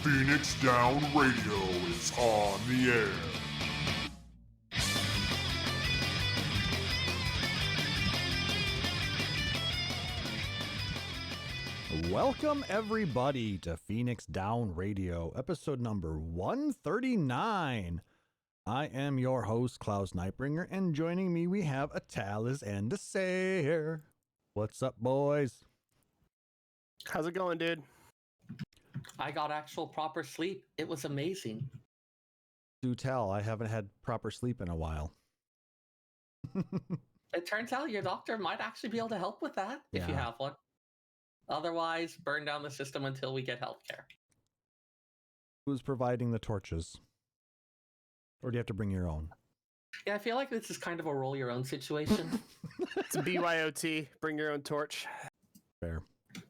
Phoenix Down Radio is on the air. Welcome, everybody, to Phoenix Down Radio, episode number 139. I am your host, Klauss, and joining me we have a Taliz and a Seyrr. What's up, boys? How's it going, dude? I got actual proper sleep. It was amazing. Do tell, I haven't had proper sleep in a while. It turns out your doctor might actually be able to help with that if you Yeah. have one. Otherwise, burn down the system until we get healthcare. Who's providing the torches? Or do you have to bring your own? Yeah, I feel like this is kind of a roll your own situation. It's a BYOT. Bring your own torch. Fair.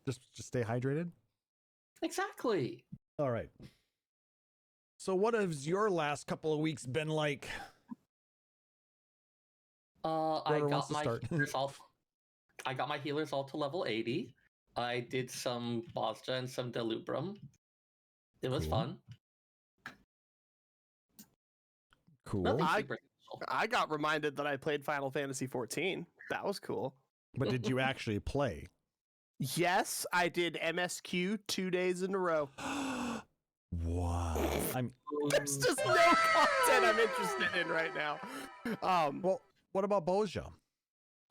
Just stay hydrated? Exactly. All right. So what has your last couple of weeks been like? I Whoever got wants to my start. healers all. I got my healers all to level 80. I did some Bosja and some Delubrum. It was Cool. fun. Cool. Nothing I- super special. I got reminded that I played Final Fantasy XIV. That was cool. But did you actually play? Yes, I did MSQ 2 days in a row. Wow. There's just no content I'm interested in right now. Well, what about Bosja?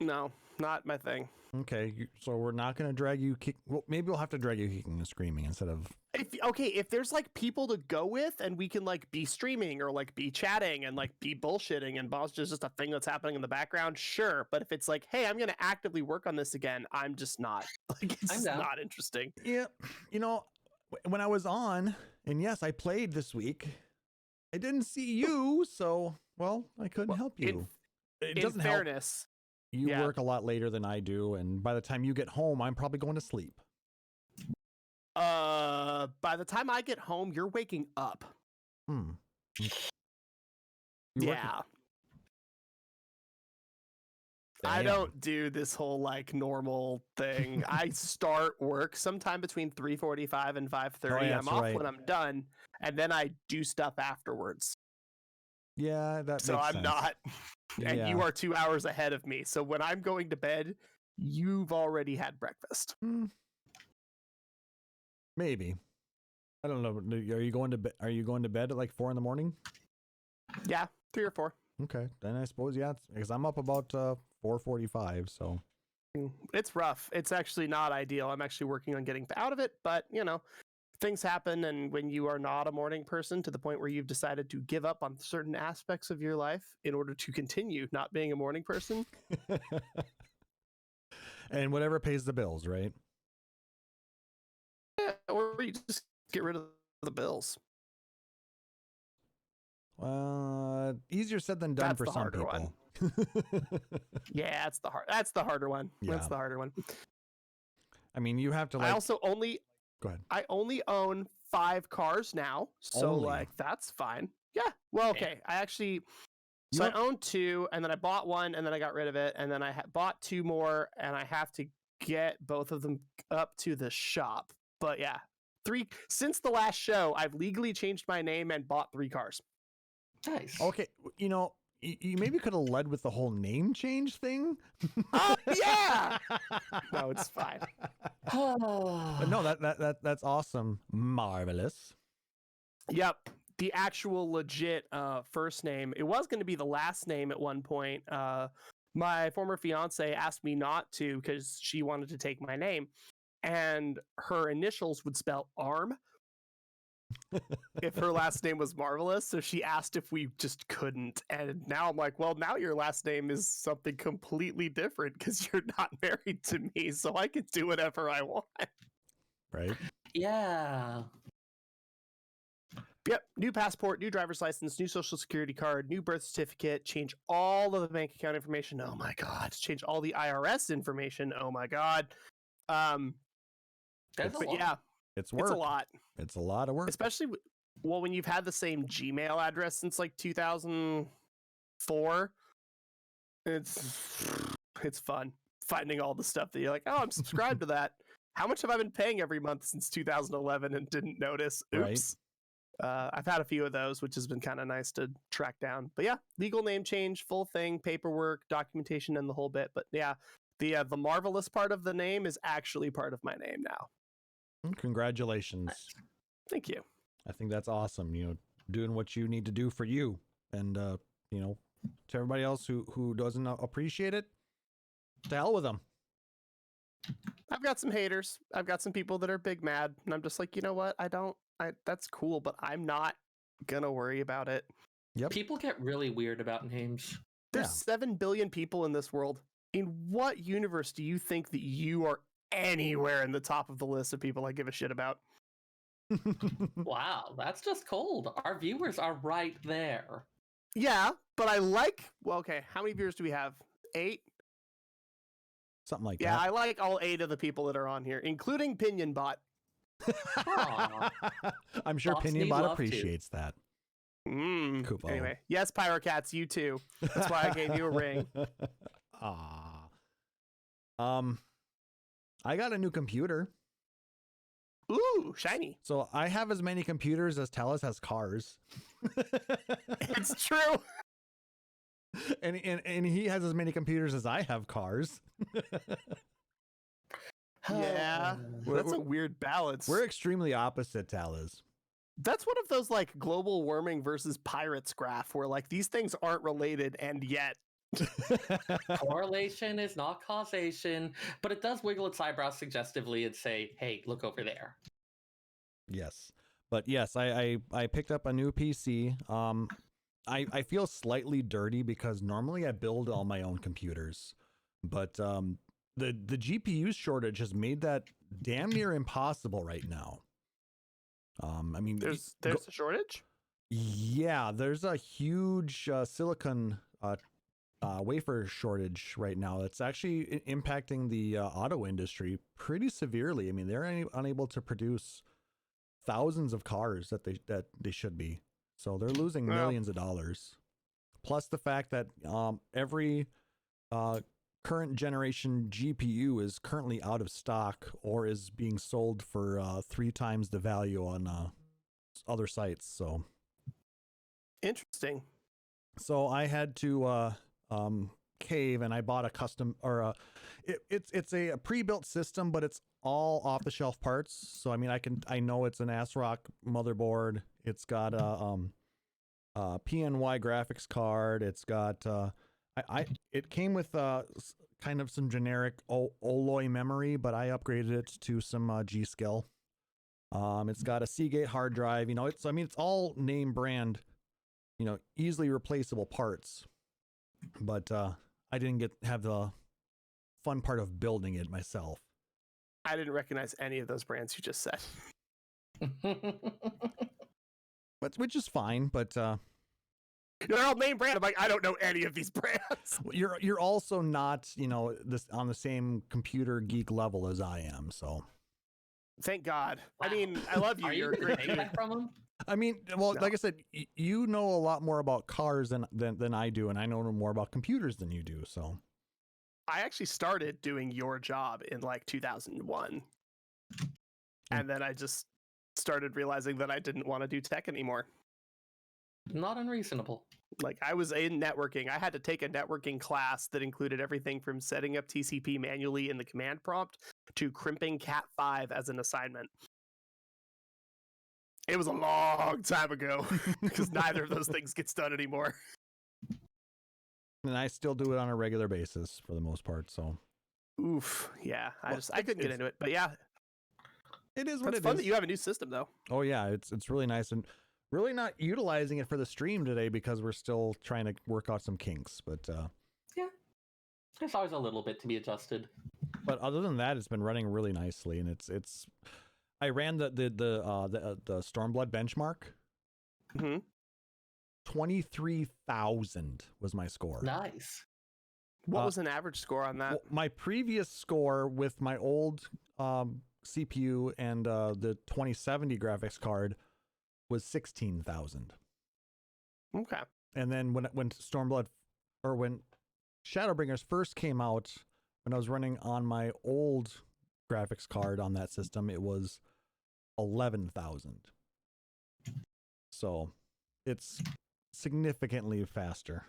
No, not my thing. Okay, so we're not going to drag you well, maybe we'll have to drag you kicking and screaming instead of... If there's like people to go with and we can like be streaming or like be chatting and like be bullshitting and boss just a thing that's happening in the background, sure. But if it's like, hey, I'm going to actively work on this again, I'm just not. Like, it's I'm just down. not interesting. Yeah, you know, when I was on, and yes, I played this week, I didn't see you, so, well, I couldn't Well, help you. It In doesn't help. fairness, You yeah. work a lot later than I do, and by the time you get home, I'm probably going to sleep. by the time I get home, you're waking up. Hmm. You work- Yeah. I Damn. don't do this whole like normal thing. I start work sometime between 3:45 and 5:30. Oh, yeah, I'm that's off right. when I'm done, and then I do stuff afterwards. Yeah, that So makes I'm sense. not, and you Yeah. are 2 hours ahead of me. So when I'm going to bed, you've already had breakfast. Hmm. Maybe. I don't know. Are you going to bed? Are you going to bed at like 4 a.m? Yeah, 3 or 4. Okay, then I suppose because I'm up about 4:45. So It's rough. It's actually not ideal. I'm actually working on getting out of it, but you know, things happen, and when you are not a morning person to the point where you've decided to give up on certain aspects of your life in order to continue not being a morning person, and whatever pays the bills, right? or you just get rid of the bills. Easier said than done That's for the some harder people. one. Yeah, that's the harder one. That's Yeah. the harder one. I mean, you have to like. I also only Go ahead. I only own 5 cars now, so Only? like that's fine. Yeah. Well, okay. I actually, You so I have- owned 2, and then I bought 1, and then I got rid of it, and then I bought 2 more, and I have to get both of them up to the shop. But yeah, 3 since the last show, I've legally changed my name and bought 3 cars. Nice. Okay, you know, you maybe could have led with the whole name change thing. Oh yeah. No, it's fine. But no, that's awesome, marvelous. Yep. The actual legit first name. It was going to be the last name at one point. My former fiance asked me not to because she wanted to take my name, and her initials would spell arm if her last name was Marvelous. So she asked if we just couldn't. And now I'm like, well, now your last name is something completely different because you're not married to me. So I can do whatever I want. Right? Yeah. Yep, new passport, new driver's license, new social security card, new birth certificate, change all of the bank account information. Oh my god, change all the IRS information. Oh my god. That's a But lot. yeah, It's work. it's a lot. It's a lot of work. Especially well when you've had the same Gmail address since like 2004. It's fun finding all the stuff that you're like, "Oh, I'm subscribed to that." how much have I been paying every month since 2011 and didn't notice? Right. Oops. I've had a few of those, which has been kind of nice to track down. But yeah, legal name change, full thing, paperwork, documentation, and the whole bit. But yeah, the marvelous part of the name is actually part of my name now. Congratulations. Thank you. I think that's awesome. Doing what you need to do for you, and to everybody else who doesn't appreciate it, to hell with them. I've got some haters. I've got some people that are big mad, and I'm just like, you know what? That's cool, but I'm not gonna worry about it. Yep. People get really weird about names. There's 7 billion people in this world. In what universe do you think that you are anywhere in the top of the list of people I give a shit about? Wow, that's just cold. Our viewers are right there. Yeah, but okay, how many viewers do we have? 8? Something like Yeah, that. I like all 8 of the people that are on here, including Pinion Bot. Aw. I'm sure Bots Pinion need Bot love, appreciates that. Kupo. Anyway, yes, Pyrocats, you too. That's why I gave you a ring. Ah. I got a new computer. Ooh, shiny. So I have as many computers as Taliz has cars. It's true. And he has as many computers as I have cars. Yeah, that's a weird balance. We're extremely opposite, Taliz. That's one of those like global warming versus pirates graph where like these things aren't related and yet. Correlation is not causation, but it does wiggle its eyebrows suggestively and say, hey, look over there. Yes. But yes, I picked up a new PC. I feel slightly dirty because normally I build all my own computers. But the GPU shortage has made that damn near impossible right now. I mean, There's a shortage? Yeah, there's a huge silicon wafer shortage right now. It's actually impacting the auto industry pretty severely. I mean, they're unable to produce thousands of cars that they should be. So they're losing millions of dollars. Plus the fact that every current generation GPU is currently out of stock or is being sold for 3 times the value on other sites. So interesting. So I had to cave, and I bought a custom, or it's a pre-built system, but it's all off-the-shelf parts. So I mean, I know it's an ASRock motherboard. It's got a PNY graphics card. It's got it came with kind of some generic Alloy memory, but I upgraded it to some G-Skill. It's got a Seagate hard drive. It's all name brand, easily replaceable parts. But I didn't have the fun part of building it myself. I didn't recognize any of those brands you just said. Which is fine, but they're all name brand. I'm like, I don't know any of these brands. You're also not, this on the same computer geek level as I am, so. Thank God. Wow. I mean, I love you. Are You're you a great taking dude. that from him? I mean, well, No. like I said, you know a lot more about cars than I do, and I know more about computers than you do, so. I actually started doing your job in like 2001. And then I just started realizing that I didn't want to do tech anymore. Not unreasonable. Like I was in networking. I had to take a networking class that included everything from setting up TCP manually in the command prompt to crimping Cat5 as an assignment. It was a long time ago because neither of those things gets done anymore. And I still do it on a regular basis for the most part, so. Oof. Yeah. I couldn't get into it. But yeah. It is what It's it fun is. that you have a new system though. Oh yeah, it's really nice, and really not utilizing it for the stream today because we're still trying to work out some kinks, but Yeah. There's always a little bit to be adjusted. but other than that, it's been running really nicely, and it's I ran the Stormblood benchmark. Mm-hmm. 23,000 was my score. Nice. What was an average score on that? Well, my previous score with my old CPU and the 2070 graphics card was 16,000. Okay. And then when Stormblood, or when Shadowbringers first came out, when I was running on my old graphics card on that system, it was 11,000. So it's significantly faster.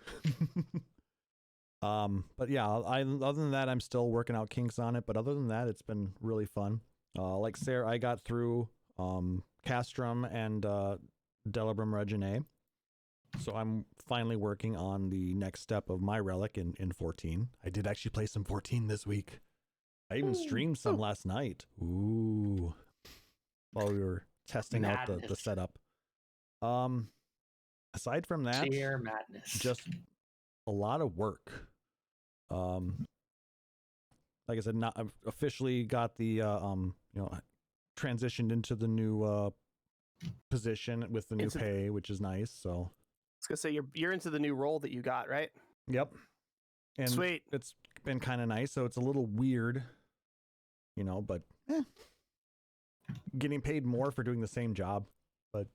But yeah, other than that, I'm still working out kinks on it. But other than that, it's been really fun. Like Seyrr, I got through Castrum and Delibrum Reginae. So I'm finally working on the next step of my relic in 14. I did actually play some 14 this week. I even streamed some last night. Ooh. While we were testing out the setup. Aside from that, Sheer madness. just a lot of work. Like I said, I've officially got the transitioned into the new position with the new pay, which is nice. So I was gonna say you're into the new role that you got, right? Yep. And Sweet. It's been kind of nice. So it's a little weird, but getting paid more for doing the same job. But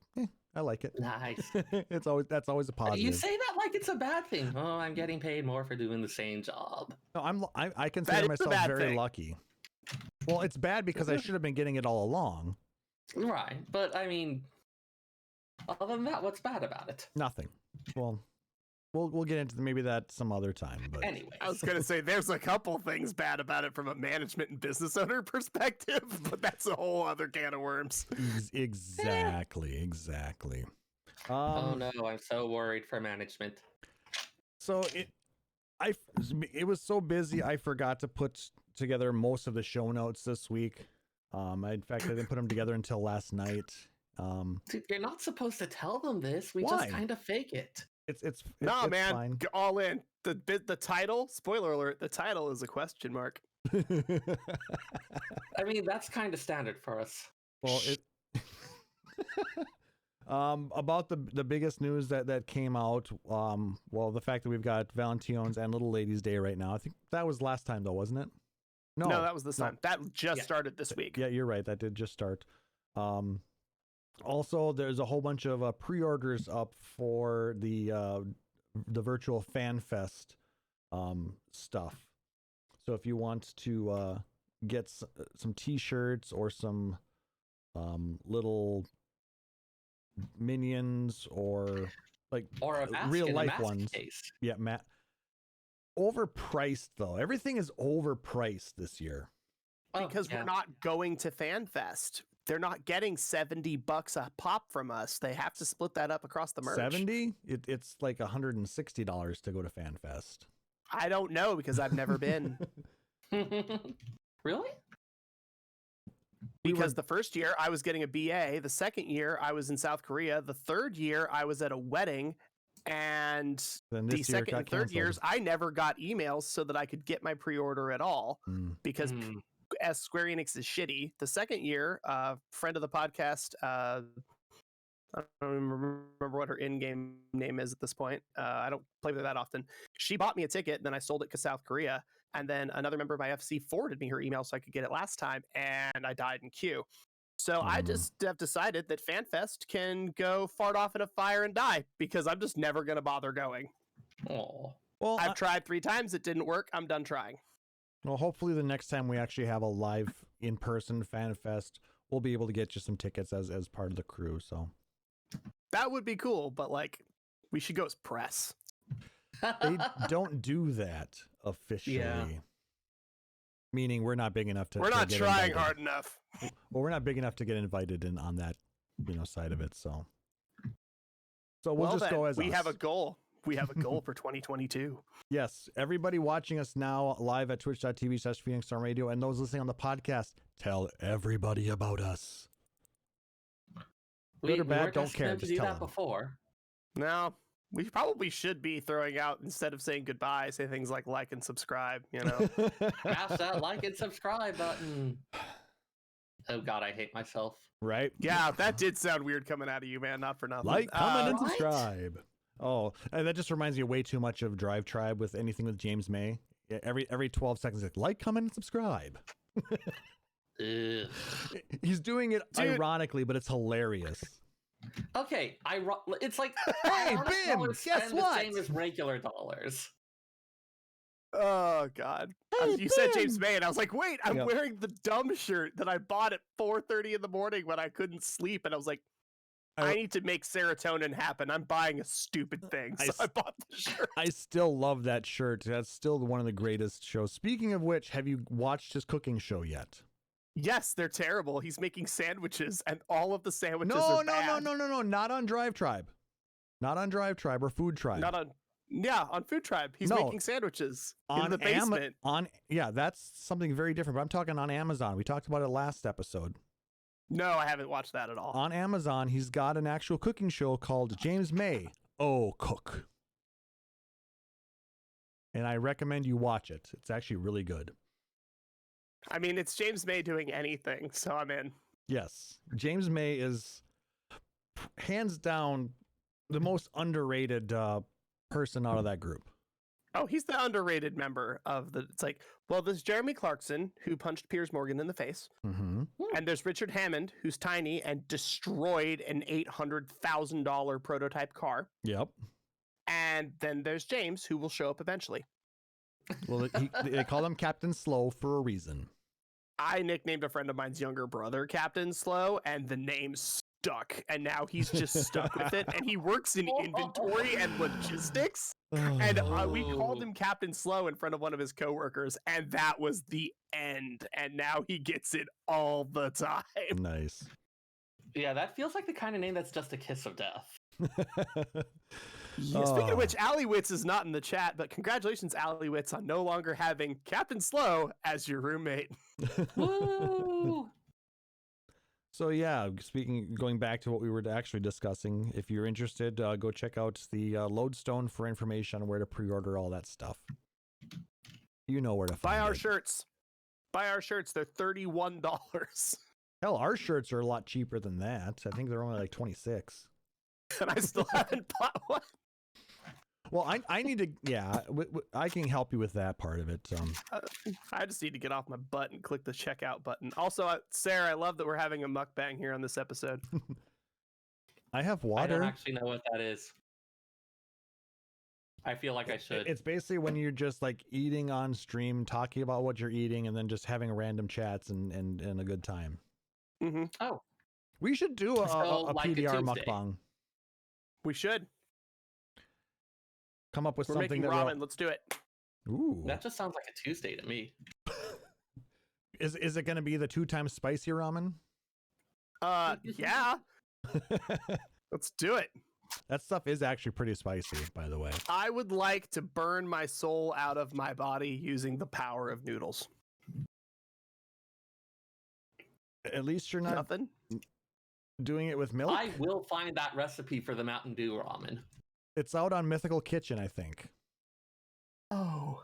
I like it. Nice. That's always a positive. You say that like it's a bad thing. Oh, I'm getting paid more for doing the same job. No, I consider myself very lucky. Well, it's bad because I should have been getting it all along. Right, but I mean, other than that, what's bad about it? Nothing. Well, we'll get into maybe that some other time. But Anyway, I was gonna say there's a couple things bad about it from a management and business owner perspective, but that's a whole other can of worms. Exactly. oh no, I'm so worried for management. So it was so busy I forgot to put together most of the show notes this week. In fact, I didn't put them together until last night. Dude, you're not supposed to tell them this. We Why? just kind of fake it. It's Nah, man, fine. all in. The title, spoiler alert, the title is a question mark. I mean, that's kind of standard for us. Well, about the biggest news that came out, well, the fact that we've got Valentino's and Little Ladies Day right now. I think that was last time though, wasn't it? No, that was this time. That just started this week. Yeah, you're right. That did just start. Also, there's a whole bunch of pre-orders up for the virtual Fan Fest stuff. So if you want to get some T-shirts or some little minions or a mask real life ones, case. yeah, overpriced though. Everything is overpriced this year because we're not going to FanFest. They're not getting $70 a pop from us. They have to split that up across the merch. 70? It's like $160 to go to FanFest. I don't know because I've never been. Really? Because the first year I was getting a BA, the second year I was in South Korea, the third year I was at a wedding, and the second and third years I never got emails so that I could get my pre-order at all because as Square Enix is shitty. The second year, friend of the podcast, I don't even remember what her in-game name is at this point. I don't play with her that often. She bought me a ticket, and then I sold it to South Korea. And then another member of my FC forwarded me her email so I could get it last time, and I died in queue. So I just have decided that FanFest can go fart off in a fire and die because I'm just never going to bother going. Oh, well, I've tried 3 times. It didn't work. I'm done trying. Well, hopefully the next time we actually have a live in-person FanFest, we'll be able to get you some tickets as part of the crew. So that would be cool, but we should go as press. They don't do that officially. Yeah. Meaning we're not big enough to. We're not trying hard enough. Well, we're not big enough to get invited in on that, side of it. So we'll just go as we us. have a goal. We have a goal for 2022. Yes, everybody watching us now live at twitch.tv/PhoenixStorm Radio and those listening on the podcast, tell everybody about us. Good or bad, don't care. Just tell them. Before. No, we probably should be throwing out, instead of saying goodbye, say things like and subscribe, Smash that like and subscribe button. Oh God, I hate myself. Right? Yeah, that did sound weird coming out of you, man. Not for nothing. Like, comment, and subscribe. Oh, and that just reminds me way too much of Drive Tribe with anything with James May. Every 12 seconds, like, comment, and subscribe. He's doing it ironically, but it's hilarious. Okay, it's like, hey, Bim, guess what? The same as regular dollars. Oh God! Hey, You said Ben! James May, and I was like, "Wait, I'm Yep. wearing the dumb shirt that I bought at 4:30 in the morning when I couldn't sleep." And I was like, "I need to make serotonin happen. I'm buying a stupid thing." So I bought the shirt. I still love that shirt. That's still one of the greatest shows. Speaking of which, have you watched his cooking show yet? Yes, they're terrible. He's making sandwiches, and all of the sandwiches No, are bad. no. Not on Drive Tribe. Not on Drive Tribe or Food Tribe. Not on. Yeah, on Food Tribe. He's making sandwiches in the basement. Yeah, that's something very different. But I'm talking on Amazon. We talked about it last episode. No, I haven't watched that at all. On Amazon, he's got an actual cooking show called James May. Oh, Cook. And I recommend you watch it. It's actually really good. I mean, it's James May doing anything, so I'm in. Yes. James May is hands down the most underrated person out of that group. Oh, he's the underrated member of the. It's like, well, there's Jeremy Clarkson, who punched Piers Morgan in the face. Mm-hmm. And there's Richard Hammond, who's tiny and destroyed an $800,000 prototype car. Yep. And then there's James, who will show up eventually. Well, they call him Captain Slow for a reason. I nicknamed a friend of mine's younger brother Captain Slow, and the name stuck. And now he's just stuck with it. And he works in inventory and logistics. And we called him Captain Slow in front of one of his coworkers, and that was the end. And now he gets it all the time. Nice. Yeah, that feels like the kind of name that's just a kiss of death. Yeah, speaking of which, Allywitz is not in the chat, but congratulations, Allywitz, on no longer having Captain Slow as your roommate. Woo! So yeah, going back to what we were actually discussing, if you're interested, go check out the Lodestone for information on where to pre-order all that stuff. You know where to find Buy our it. shirts. Buy our shirts. They're $31. Hell, our shirts are a lot cheaper than that. I think they're only like 26. And I still haven't bought one. Well, I need to, yeah, I can help you with that part of it. I just need to get off my butt and click the checkout button. Also, Sarah, I love that we're having a mukbang here on this episode. I have I water. don't actually know what that is. I feel like I should. It's basically when you're just like eating on stream, talking about what you're eating, and then just having random chats and a good time. Mm-hmm. Oh. We should do a like a PDR Tuesday. mukbang. We should. Come up with We're something making that ramen. Let's do it. Ooh. That just sounds like a Tuesday to me. Is it going to be the 2 times spicy ramen? Yeah. Let's do it. That stuff is actually pretty spicy, by the way. I would like to burn my soul out of my body using the power of noodles. At least you're not Nothing. doing it with milk. I will find that recipe for the Mountain Dew ramen. It's out on Mythical Kitchen, I think. Oh.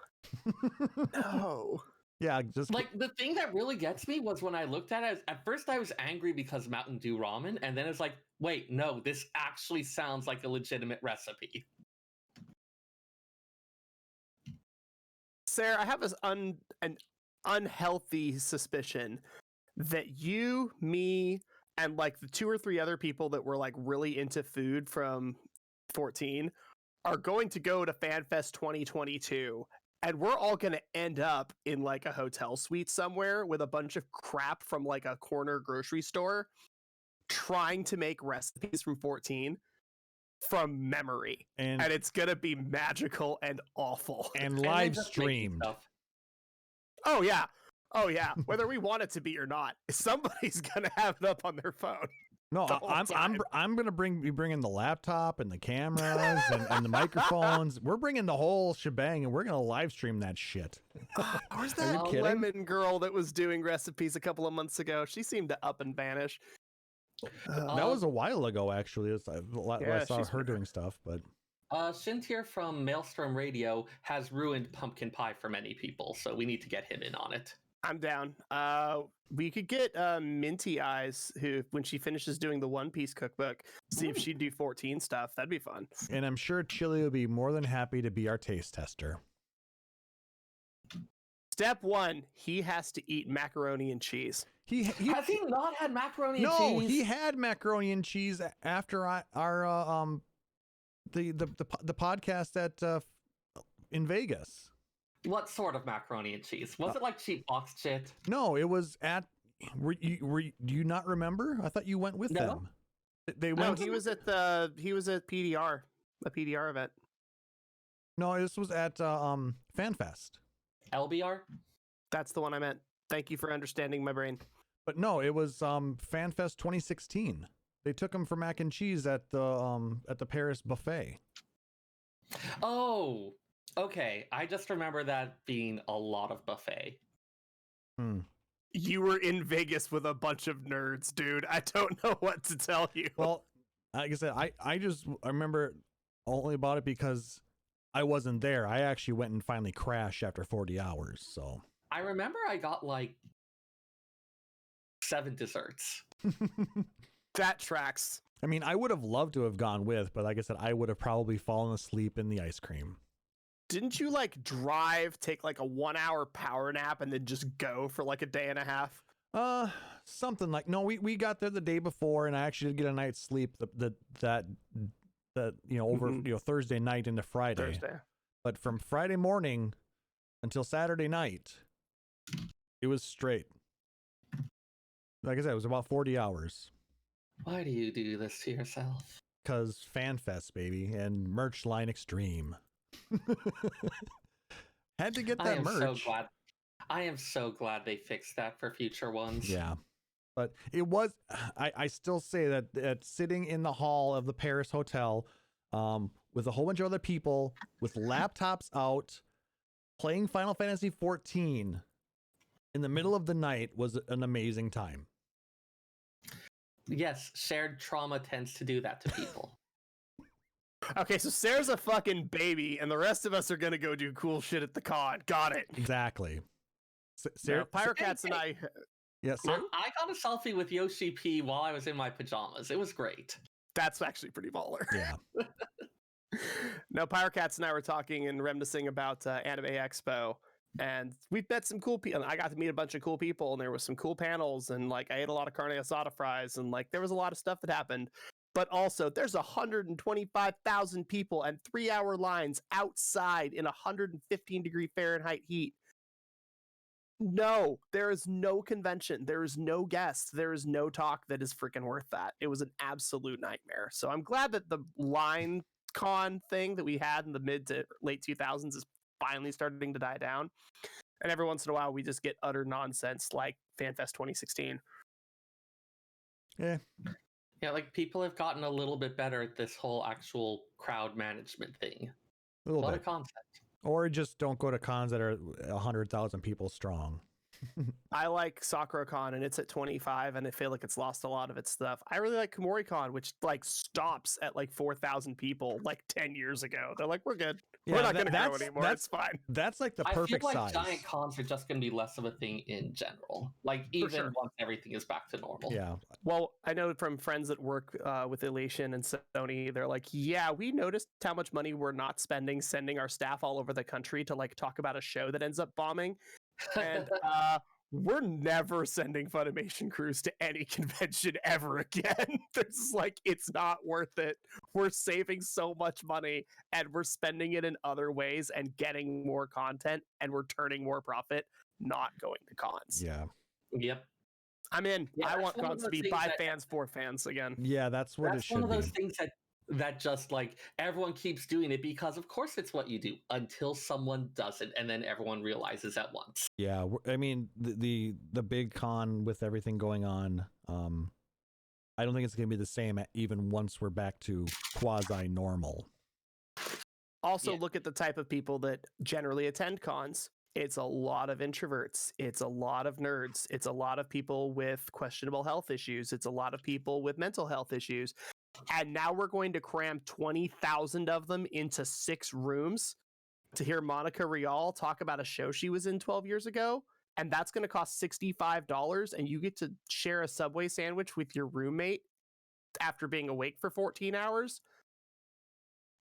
No. Yeah, just Like, the thing that really gets me was when I looked at it, at first I was angry because Mountain Dew ramen, and then it's like, wait, no, this actually sounds like a legitimate recipe. Sarah, I have an unhealthy suspicion that you, me, and like the 2 or 3 other people that were like really into food from 14 are going to go to FanFest 2022, and we're all going to end up in like a hotel suite somewhere with a bunch of crap from like a corner grocery store trying to make recipes from 14 from memory, and it's going to be magical and awful and then live just making stream. stuff. Oh yeah, whether we want it to be or not, somebody's going to have it up on their phone. No, the whole I'm gonna be bringing the laptop and the cameras and the microphones. We're bringing the whole shebang, and we're gonna live stream that shit. Where's Are you that kidding? lemon girl that was doing recipes a couple of months ago? She seemed to up and vanish. That was a while ago, actually. I saw she's her been doing stuff, but Shintir from Maelstrom Radio has ruined pumpkin pie for many people, so we need to get him in on it. I'm down. We could get Minty Eyes, who, when she finishes doing the One Piece cookbook, see if she'd do 14 stuff. That'd be fun. and I'm sure Chili will be more than happy to be our taste tester. Step 1, he has to eat macaroni and cheese. Has he not had macaroni and no, cheese? he had macaroni and cheese after the podcast at in Vegas. What sort of macaroni and cheese? Was it like cheap box shit? No, it was at. Do you not remember? I thought you went with No. them. They No, went. he was at PDR, a PDR event. No, this was at FanFest. LBR? That's the one I meant. Thank you for understanding my brain. But no, it was FanFest 2016. They took them for mac and cheese at the Paris buffet. Oh, okay. I just remember that being a lot of buffet. You were in Vegas with a bunch of nerds, dude. I don't know what to tell you. Well, like I said, I remember only about it because I wasn't there. I actually went and finally crashed after 40 hours. So I remember I got like 7 desserts. That tracks. I mean, I would have loved to have gone with, but like I said, I would have probably fallen asleep in the ice cream. Didn't you like drive, take like a 1-hour power nap, and then just go for like a day and a half? Something like no. We got there the day before, and I actually did get a night's sleep. That over Thursday night into Friday. Thursday. But from Friday morning until Saturday night, it was straight. Like I said, it was about 40 hours. Why do you do this to yourself? Because FanFest, baby, and merch line extreme. Had to get that merch. I am so glad they fixed that for future ones. Yeah. But it was, I still say that sitting in the hall of the Paris hotel with a whole bunch of other people with laptops out playing Final Fantasy XIV in the middle of the night was an amazing time. Yes, shared trauma tends to do that to people. Okay, so Seyrr's a fucking baby, and the rest of us are gonna go do cool shit at the con. Got it. Exactly. Seyrr, Pyrocats and I. Yes, I got a selfie with Yoshi P while I was in my pajamas. It was great. That's actually pretty baller. Yeah. No, Pyrocats and I were talking and reminiscing about Anime Expo, and we met some cool people. I got to meet a bunch of cool people, and there was some cool panels, and like I ate a lot of carne asada fries, and like there was a lot of stuff that happened. But also, there's 125,000 people and 3-hour lines outside in 115-degree Fahrenheit heat. No, there is no convention. There is no guest. There is no talk that is freaking worth that. It was an absolute nightmare. So I'm glad that the line con thing that we had in the mid to late 2000s is finally starting to die down. And every once in a while, we just get utter nonsense like FanFest 2016. Yeah. Yeah, like people have gotten a little bit better at this whole actual crowd management thing. A little What bit. a concept. Or just don't go to cons that are 100,000 people strong. I like SakuraCon, and it's at 25, and I feel like it's lost a lot of its stuff. I really like KomoriCon, which like stops at like 4,000 people like 10 years ago. They're like, we're good. Yeah, we're not going to go anymore. That's It's fine. That's like the I perfect feel like size. giant cons are just going to be less of a thing in general. Like even sure. once everything is back to normal. Yeah. Well, I know from friends that work with Elation and Sony, they're like, yeah, we noticed how much money we're not spending sending our staff all over the country to like talk about a show that ends up bombing. And we're never sending Funimation crews to any convention ever again. There's like, it's not worth it. We're saving so much money and we're spending it in other ways and getting more content and we're turning more profit, not going to cons. Yeah. Yep. I'm in. Yeah, I want one of cons to those be by things that- fans for fans again. Yeah, that's what it That's should one of those be. things that just like everyone keeps doing it because of course it's what you do until someone does it and then everyone realizes at once. Yeah, I mean the big con with everything going on, I don't think it's going to be the same even once we're back to quasi normal. Also, Yeah. look at the type of people that generally attend cons. It's a lot of introverts. It's a lot of nerds. It's a lot of people with questionable health issues. It's a lot of people with mental health issues. And now we're going to cram 20,000 of them into 6 rooms to hear Monica Rial talk about a show she was in 12 years ago. And that's going to cost $65. And you get to share a Subway sandwich with your roommate after being awake for 14 hours.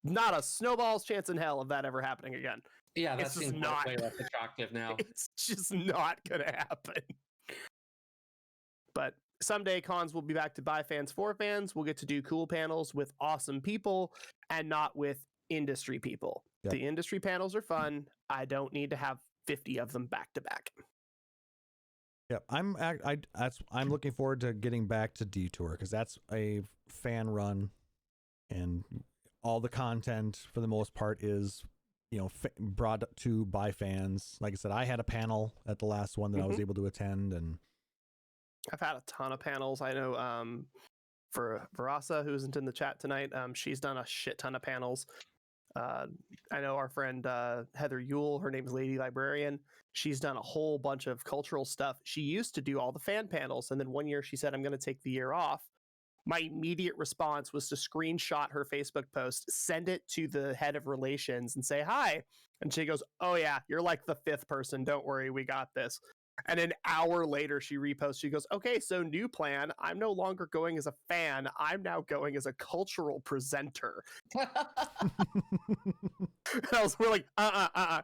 Not a snowball's chance in hell of that ever happening again. Yeah, that It's just seems not- way less attractive now. It's just not going to happen. But someday cons will be back to by fans for fans. We'll get to do cool panels with awesome people and not with industry people. Yep. The industry panels are fun. I don't need to have 50 of them back to back. Yep, I'm looking forward to getting back to Detour because that's a fan run, and all the content for the most part is, brought to by fans. Like I said, I had a panel at the last one that I was able to attend, and I've had a ton of panels. I know for Verasa, who isn't in the chat tonight, she's done a shit ton of panels. I know our friend Heather Yule, her name's Lady Librarian. She's done a whole bunch of cultural stuff. She used to do all the fan panels, and then one year she said, I'm going to take the year off. My immediate response was to screenshot her Facebook post, send it to the head of relations, and say, hi. And she goes, oh yeah, you're like the 5th person. Don't worry, we got this. And an hour later, she reposts. She goes, okay, so new plan. I'm no longer going as a fan. I'm now going as a cultural presenter. We're like,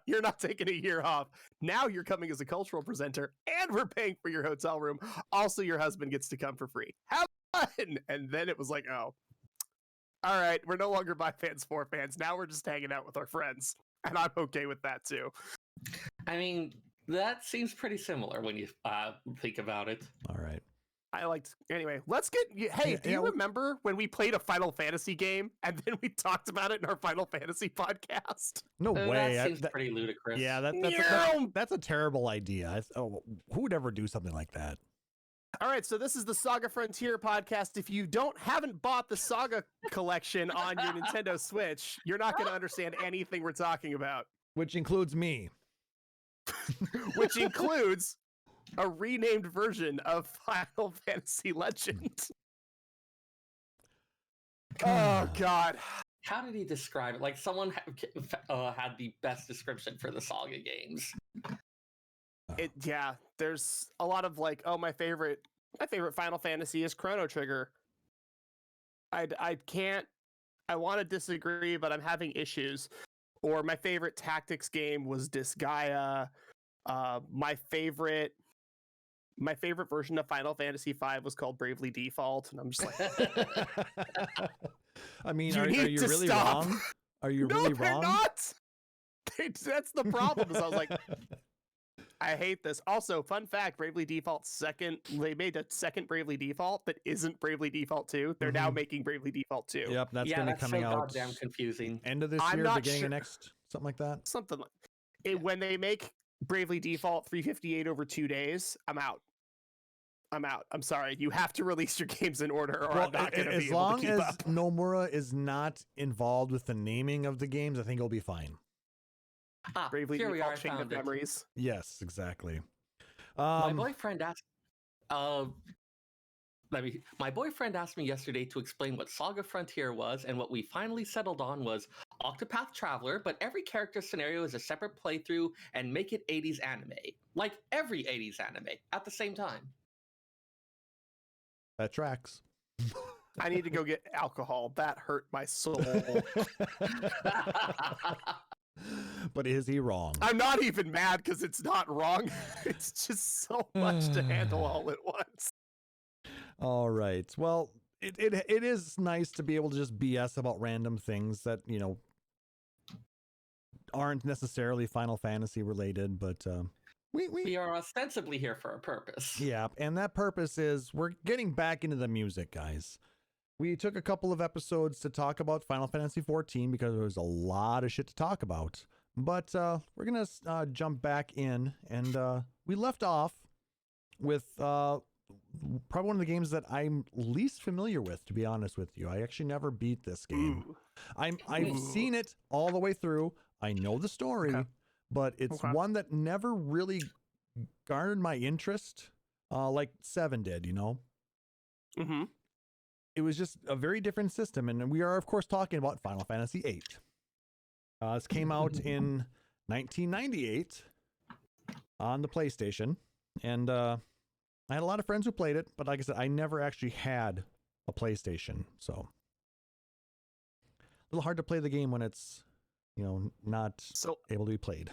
you're not taking a year off. Now you're coming as a cultural presenter, and we're paying for your hotel room. Also, your husband gets to come for free. Have fun. And then it was like, oh, all right, we're no longer by fans for fans. Now we're just hanging out with our friends. And I'm okay with that too. I mean, that seems pretty similar when you think about it. all right. Anyway, let's get, hey, do you remember when we played a Final Fantasy game and then we talked about it in our Final Fantasy podcast? No way. That seems pretty ludicrous. Yeah, that's a terrible idea. Who would ever do something like that? All right, so this is the Saga Frontier podcast. If you haven't bought the Saga collection on your Nintendo Switch, you're not going to understand anything we're talking about. Which includes me. Which includes a renamed version of Final Fantasy Legend. Oh, God. How did he describe it? Like, someone had the best description for the Saga games. There's a lot of like, oh, my favorite Final Fantasy is Chrono Trigger. I want to disagree, but I'm having issues. Or my favorite tactics game was Disgaea. My favorite version of Final Fantasy V was called Bravely Default, and I'm just like, I mean, are you really wrong? Are you really wrong? No, they're not. That's the problem. Is I was like, I hate this. Also, fun fact: Bravely Default they made a second Bravely Default that isn't Bravely Default 2. They're now making Bravely Default 2. Yep, that's going to be coming out. Goddamn confusing. End of this year, beginning of next, something like that. Something like it. When they make Bravely Default 358 over 2 days, I'm out. I'm sorry. You have to release your games in order, or I'm not going to be able to keep up. As long as Nomura is not involved with the naming of the games, I think it'll be fine. Bravely Default Chain of Memories. Yes, exactly. My boyfriend asked. My boyfriend asked me yesterday to explain what Saga Frontier was, and what we finally settled on was Octopath Traveler, but every character scenario is a separate playthrough, and make it 80s anime. Like every 80s anime at the same time. That tracks. I need to go get alcohol. That hurt my soul. But is he wrong? I'm not even mad because it's not wrong. It's just so much to handle all at once. All right. Well, it is nice to be able to just BS about random things that, aren't necessarily Final Fantasy related, but we are ostensibly here for a purpose. Yeah, and that purpose is we're getting back into the music, guys. We took a couple of episodes to talk about Final Fantasy XIV because there was a lot of shit to talk about. But we're going to jump back in, and we left off with probably one of the games that I'm least familiar with, to be honest with you. I actually never beat this game. I've seen it all the way through. I know the story, but it's one that never really garnered my interest like 7 did, Mm-hmm. It was just a very different system, and we are, of course, talking about Final Fantasy VIII. This came out in 1998 on the PlayStation, and I had a lot of friends who played it, but like I said, I never actually had a PlayStation, so a little hard to play the game when it's, not able to be played.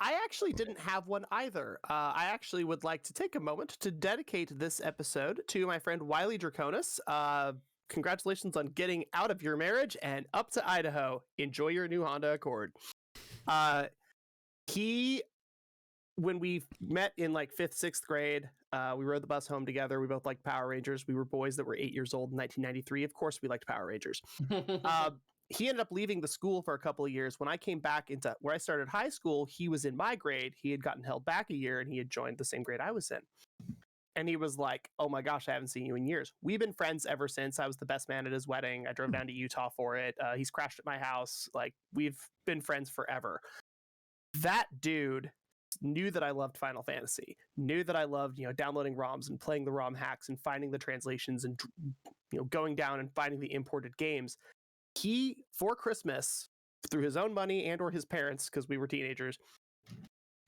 I actually didn't have one either. I actually would like to take a moment to dedicate this episode to my friend Wiley Draconis. congratulations on getting out of your marriage and up to Idaho. Enjoy your new Honda Accord. When we met in like 5th, 6th grade, we rode the bus home together. We both liked Power Rangers. We were boys that were 8 years old in 1993. Of course, we liked Power Rangers. He ended up leaving the school for a couple of years. When I came back into where I started high school, he was in my grade. He had gotten held back a year and he had joined the same grade I was in. And he was like, oh my gosh, I haven't seen you in years. We've been friends ever since. I was the best man at his wedding. I drove down to Utah for it. He's crashed at my house. Like, we've been friends forever. That dude knew that I loved Final Fantasy, knew that I loved, downloading ROMs and playing the ROM hacks and finding the translations and, going down and finding the imported games. He, for Christmas, through his own money and or his parents, because we were teenagers,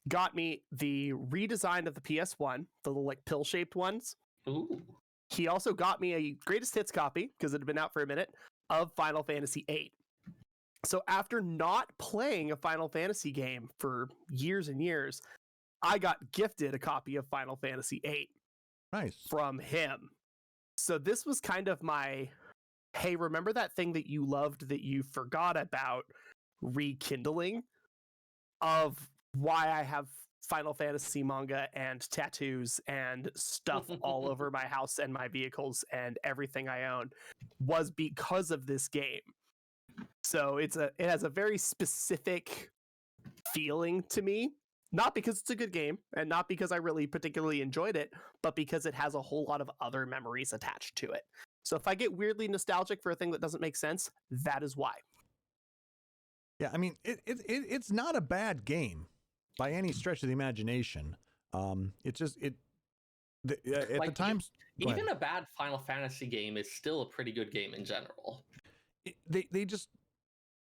got me the redesign of the PS1, the little like pill-shaped ones. Ooh. He also got me a greatest hits copy, because it had been out for a minute, of Final Fantasy VIII. So after not playing a Final Fantasy game for years and years, I got gifted a copy of Final Fantasy VIII. Nice. From him. So this was kind of my, hey, remember that thing that you loved that you forgot about, rekindling of why I have Final Fantasy manga and tattoos and stuff all over my house and my vehicles and everything I own, was because of this game. So it has a very specific feeling to me, not because it's a good game and not because I really particularly enjoyed it, but because it has a whole lot of other memories attached to it. So if I get weirdly nostalgic for a thing that doesn't make sense, that is why. Yeah, I mean, it's not a bad game by any stretch of the imagination. It's just at Like, the times. Even a bad Final Fantasy game is still a pretty good game in general. They just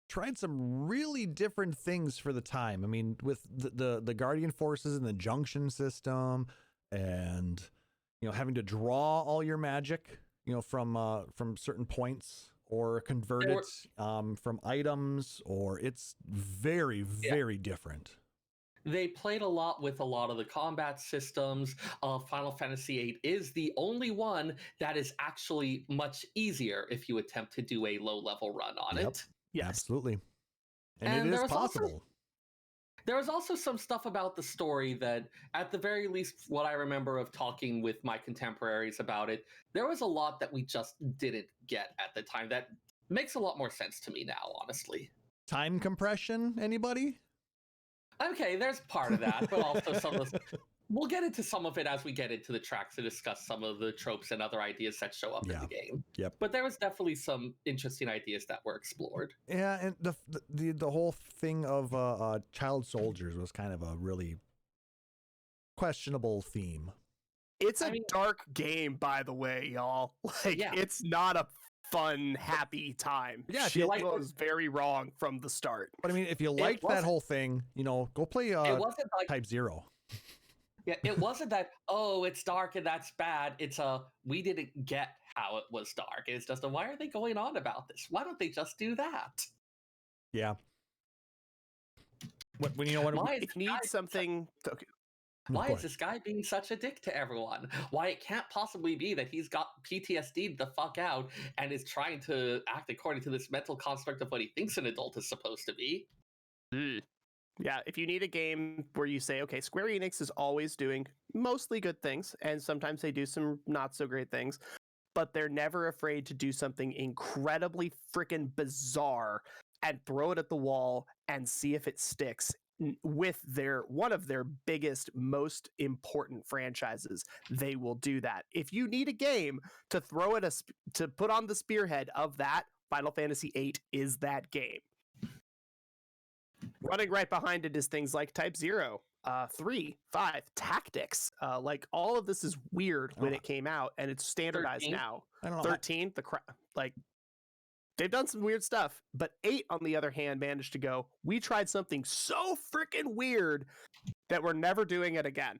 tried some really different things for the time. I mean, with the Guardian Forces and the junction system, and having to draw all your magic, from certain points, or convert it from items, or it's very, very different. They played a lot with a lot of the combat systems. Final Fantasy VIII is the only one that is actually much easier if you attempt to do a low-level run on it. Yes. Absolutely. And it is possible. There was also some stuff about the story that, at the very least, what I remember of talking with my contemporaries about it, there was a lot that we just didn't get at the time that makes a lot more sense to me now, honestly. Time compression, anybody? Okay, there's part of that, but also some of the... We'll get into some of it as we get into the tracks to discuss some of the tropes and other ideas that show up in the game. Yep. But there was definitely some interesting ideas that were explored. Yeah, and the whole thing of child soldiers was kind of a really questionable theme. It's a dark game, by the way, y'all. It's not a fun, happy time. Yeah, shit goes very wrong from the start. But I mean, if you liked that whole thing, go play Type 0. Yeah, it wasn't that, oh, it's dark and that's bad. It's we didn't get how it was dark. It's just why are they going on about this? Why don't they just do that? Yeah. When Why is this guy being such a dick to everyone? Why it can't possibly be that he's got PTSD'd the fuck out and is trying to act according to this mental construct of what he thinks an adult is supposed to be. Yeah, if you need a game where you say, okay, Square Enix is always doing mostly good things, and sometimes they do some not so great things, but they're never afraid to do something incredibly freaking bizarre and throw it at the wall and see if it sticks with one of their biggest, most important franchises. They will do that. If you need a game to throw it to put on the spearhead of that, Final Fantasy VIII is that game. Running right behind it is things like Type 0, 3, 5, Tactics. All of this is weird when it came out, and it's standardized 13? now. I don't know. 13, they've done some weird stuff, but 8, on the other hand, managed to go, we tried something so freaking weird that we're never doing it again.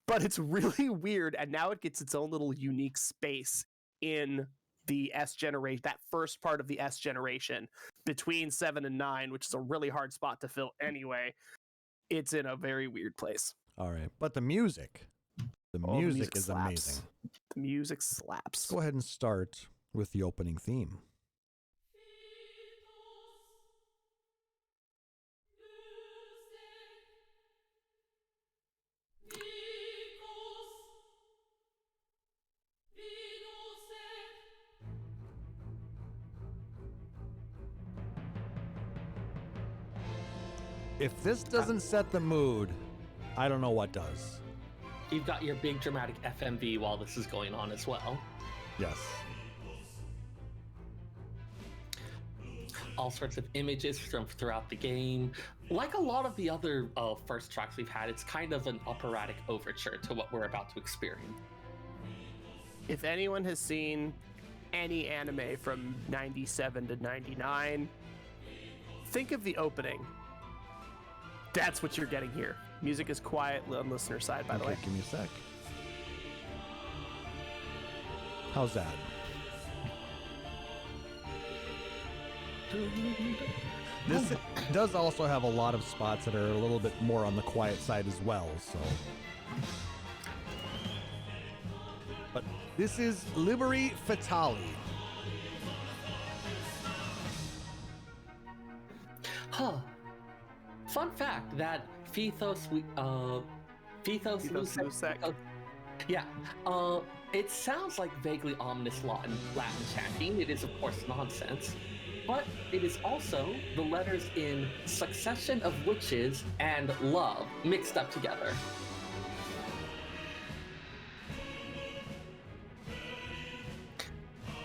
But it's really weird, and now it gets its own little unique space in the S generation, that first part of the S generation between 7 and 9, which is a really hard spot to fill anyway. It's in a very weird place. All right, but the music is slaps. amazing. The music slaps. Go ahead and start with the opening theme. If this doesn't set the mood, I don't know what does. You've got your big dramatic FMV while this is going on as well. Yes. All sorts of images from throughout the game. Like a lot of the other first tracks we've had, it's kind of an operatic overture to what we're about to experience. If anyone has seen any anime from 97 to 99, think of the opening. That's what you're getting here. Music is quiet on listener side, by the way. Give me a sec. How's that? This does also have a lot of spots that are a little bit more on the quiet side as well, so. But this is FFVIII. Huh. Fun fact that Phthos Lusec. Yeah. It sounds like vaguely ominous Latin chanting. It is, of course, nonsense. But it is also the letters in Succession of Witches and Love mixed up together.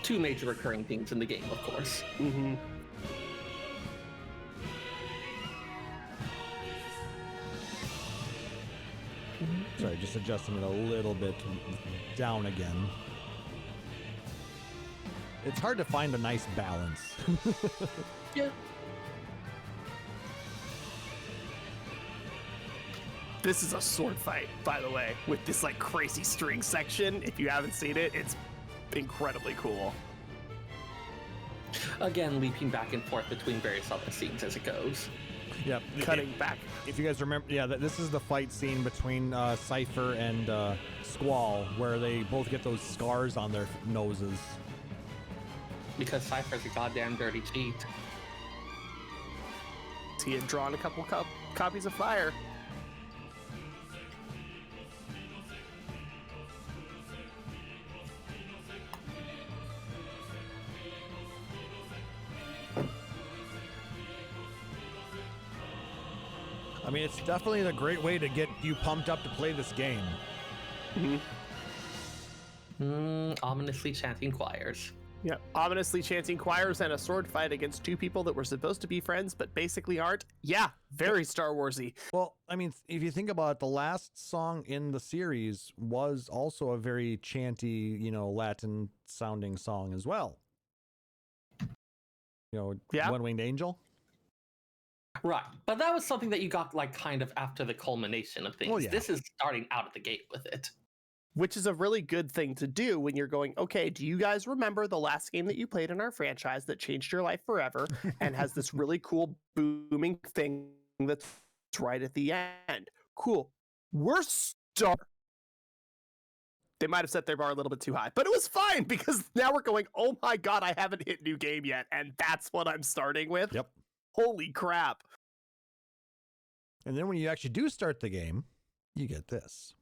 Two major recurring themes in the game, of course. Mm-hmm. Sorry, just adjusting it a little bit down again. It's hard to find a nice balance. Yeah. This is a sword fight, by the way, with this like crazy string section. If you haven't seen it, it's incredibly cool. Again, leaping back and forth between various other scenes as it goes. Yep. Cutting back. If you guys remember, yeah, this is the fight scene between Seyrr and Squall, where they both get those scars on their noses. Because Cypher's a goddamn dirty cheat. He had drawn a couple copies of Fire. I mean, it's definitely a great way to get you pumped up to play this game. Ominously chanting choirs. Yeah, ominously chanting choirs and a sword fight against two people that were supposed to be friends but basically aren't. Yeah, very Star Warsy. Well, I mean, if you think about it, the last song in the series was also a very chanty, Latin sounding song as well. Yeah. One-Winged Angel. Right, but that was something that you got like kind of after the culmination of things. Well, yeah. This is starting out of the gate with it. Which is a really good thing to do when you're going, okay, do you guys remember the last game that you played in our franchise that changed your life forever and has this really cool booming thing that's right at the end? Cool. We're They might have set their bar a little bit too high, but it was fine because now we're going, oh my God, I haven't hit new game yet. And that's what I'm starting with. Yep. Holy crap. And then when you actually do start the game, you get this.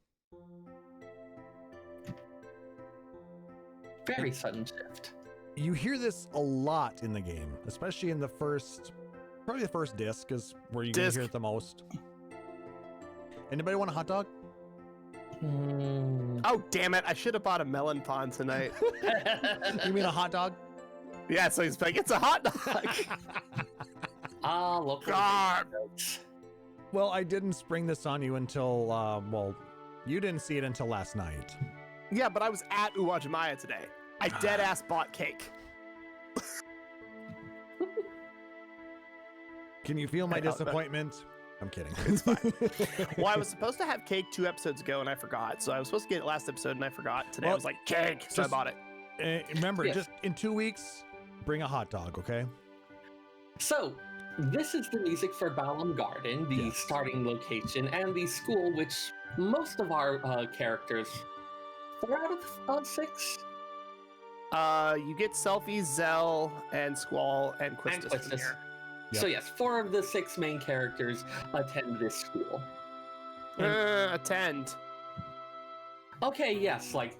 Very sudden shift. You hear this a lot in the game, especially in probably the first disc is where you can hear it the most. Anybody want a hot dog? Oh, damn it. I should have bought a melon pawn tonight. You mean a hot dog? Yeah, so he's like, it's a hot dog. Look. God. Well, I didn't spring this on you until, you didn't see it until last night. Yeah, but I was at Uwajimaya today. I dead ass bought cake. Can you feel my disappointment? I'm kidding. It's fine. Well, I was supposed to have cake 2 episodes ago and I forgot. So I was supposed to get it last episode and I forgot. Today I was like, cake. So I bought it. Remember, Yes. just in 2 weeks, bring a hot dog, okay? So, this is the music for Balam Garden, the Yes. starting location, and the school, which most of our characters, 4 out of 6, You get Selfie, Zell, and Squall, and Quistis from Quistis. here. Yep. So yes, 4 of the 6 main characters attend this school. Attend. Okay, yes, like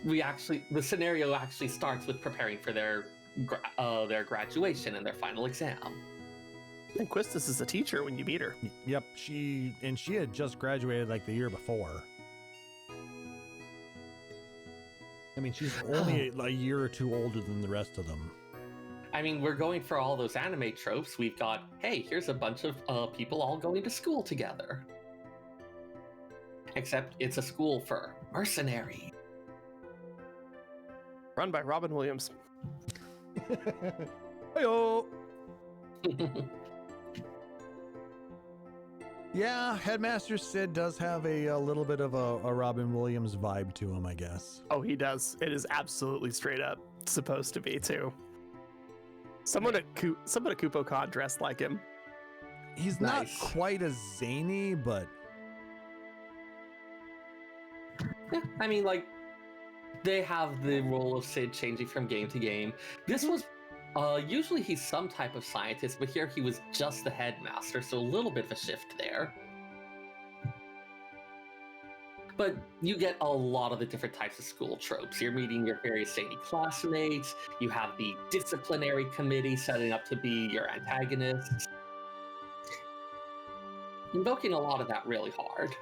the scenario actually starts with preparing for their graduation and their final exam. And Quistis is a teacher when you meet her. Yep, she had just graduated like the year before. I mean, she's only a year or two older than the rest of them. I mean, we're going for all those anime tropes. We've got, hey, here's a bunch of people all going to school together. Except it's a school for mercenary. Run by Robin Williams. Hey-o! Yeah, Headmaster Sid does have a little bit of a Robin Williams vibe to him, I guess. Oh, he does. It is absolutely straight up supposed to be, too. Someone at KupoCon dressed like him. He's Nice. not quite as zany, but Yeah, I mean, like, they have the role of Sid changing from game to game. This was, usually he's some type of scientist, but here he was just the headmaster, so a little bit of a shift there. But you get a lot of the different types of school tropes. You're meeting your various zany classmates, you have the disciplinary committee setting up to be your antagonists. Invoking a lot of that really hard.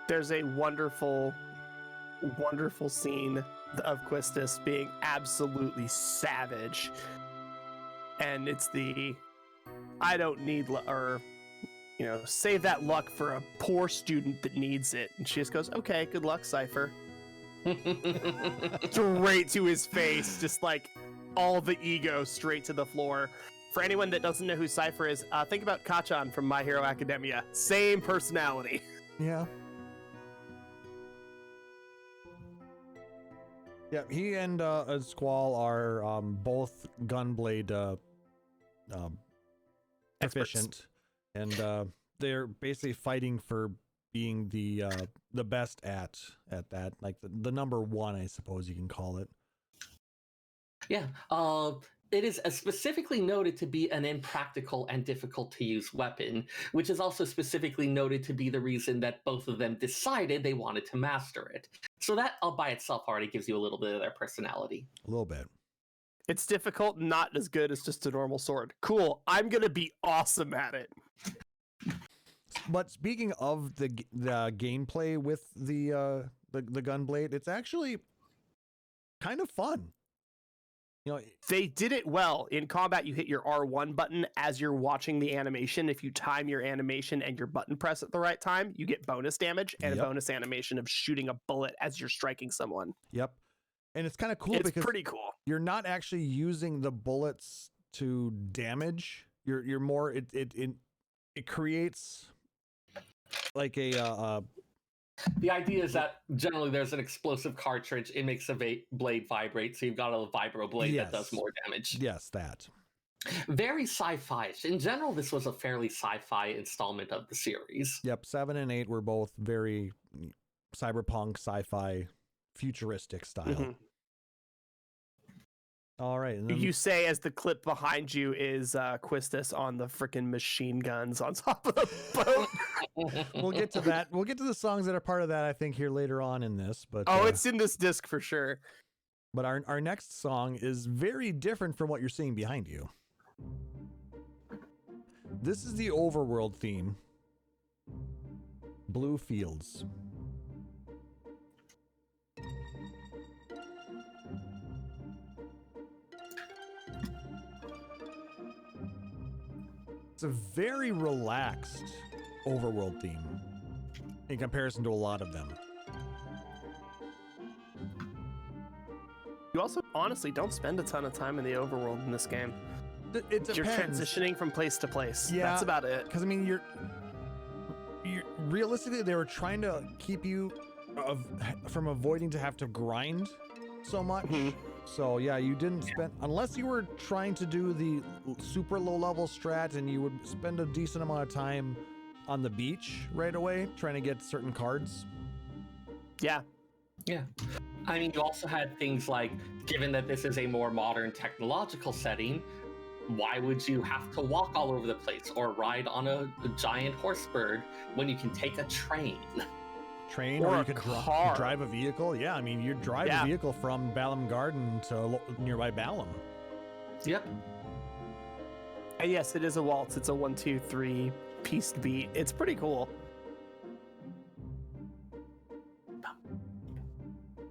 There's a wonderful, wonderful scene of Quistis being absolutely savage. And it's the, I don't need, save that luck for a poor student that needs it. And she just goes, okay, good luck, Cypher. Straight to his face, just like all the ego straight to the floor. For anyone that doesn't know who Cypher is, think about Kachan from My Hero Academia. Same personality. yeah. Yeah, he and Squall are both gunblade proficient, and they're basically fighting for being the best at that, like the number one, I suppose you can call it. Yeah, it is specifically noted to be an impractical and difficult to use weapon, which is also specifically noted to be the reason that both of them decided they wanted to master it. So that all by itself already gives you a little bit of their personality. A little bit. It's difficult, not as good as just a normal sword. Cool, I'm gonna be awesome at it. But speaking of the gameplay with the gunblade, it's actually kind of fun. You know, They did it well. In combat, you hit your R1 button as you're watching the animation. If you time your animation and your button press at the right time, you get bonus damage and Yep. a bonus animation of shooting a bullet as you're striking someone. yep. And it's kind of cool It's because pretty cool. you're not actually using the bullets to damage. You're more it creates like a The idea is that generally there's an explosive cartridge, it makes a blade vibrate, so you've got a vibro blade that does Yes. more damage. yes, that. Very sci-fi-ish. In general, this was a fairly sci-fi installment of the series. Yep, 7 and 8 were both very cyberpunk, sci-fi, futuristic style. Mhm. All right, and then, You say as the clip behind you is Quistis on the freaking machine guns on top of the boat. we'll get to that. We'll get to the songs that are part of that, I think, here later on in this. But Oh, it's in this disc for sure. but our next song is very different from what you're seeing behind you. This is the overworld theme. Blue Fields. It's a very relaxed overworld theme in comparison to a lot of them. You also honestly don't spend a ton of time in the overworld in this game. It depends. You're transitioning from place to place. Yeah. That's about it. Because I mean, you're realistically, they were trying to keep you from avoiding to have to grind so much. Mhm. So yeah, you didn't spend, unless you were trying to do the super low level strat, and you would spend a decent amount of time on the beach right away trying to get certain cards. Yeah. Yeah. I mean, you also had things like, given that this is a more modern technological setting, why would you have to walk all over the place or ride on a giant horse bird when you can take a train? Train, Or or a you could car. drive a vehicle. Yeah, I mean, you drive Yeah. a vehicle from Balam Garden to nearby Balam. Yep. And yes, it is a waltz. It's a 1-2-3 pieced beat. It's pretty cool.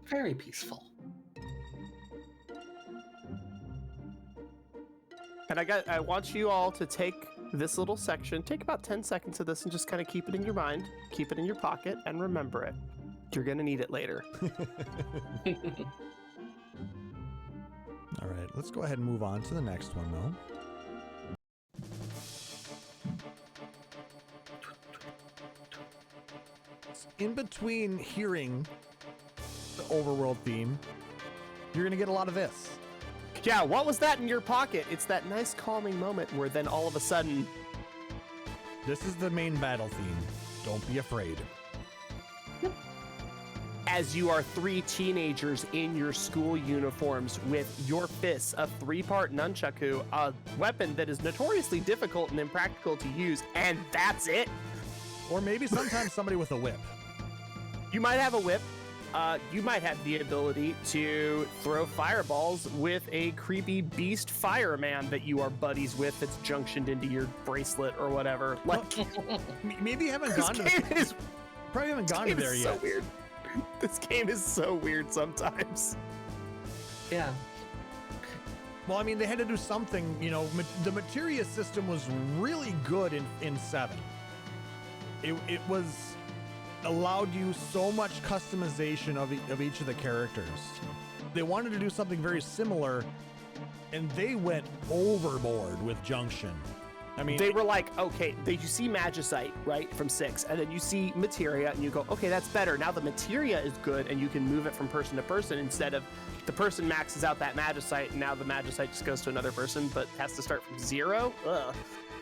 Very peaceful. And I want you all to take this little section, take about 10 seconds of this and just kind of keep it in your mind, keep it in your pocket, and remember it. You're going to need it later. All right, let's go ahead and move on to the next one, though. In between hearing the overworld theme, you're going to get a lot of this. Yeah, what was that in your pocket? It's that nice calming moment where then all of a sudden, This is the main battle theme. Don't be afraid. as you are 3 teenagers in your school uniforms with your fists, a 3-part nunchaku, a weapon that is notoriously difficult and impractical to use, and that's it. Or maybe sometimes somebody with a whip. You might have a whip. You might have the ability to throw fireballs with a creepy beast fireman that you are buddies with that's junctioned into your bracelet or whatever. Like, Maybe you haven't this gone to game the, is probably haven't gone to game there is yet. so weird. This game is so weird sometimes. Yeah. Well, I mean, they had to do something. You know, the materia system was really good in 7. It was allowed you so much customization of each of the characters. They wanted to do something very similar, and they went overboard with Junction. I mean, They were like, okay, you see Magicite, right, from 6, and then you see Materia, and you go, okay, that's better. Now the Materia is good, and you can move it from person to person instead of the person maxes out that Magicite, and now the Magicite just goes to another person, but has to start from 0. Ugh.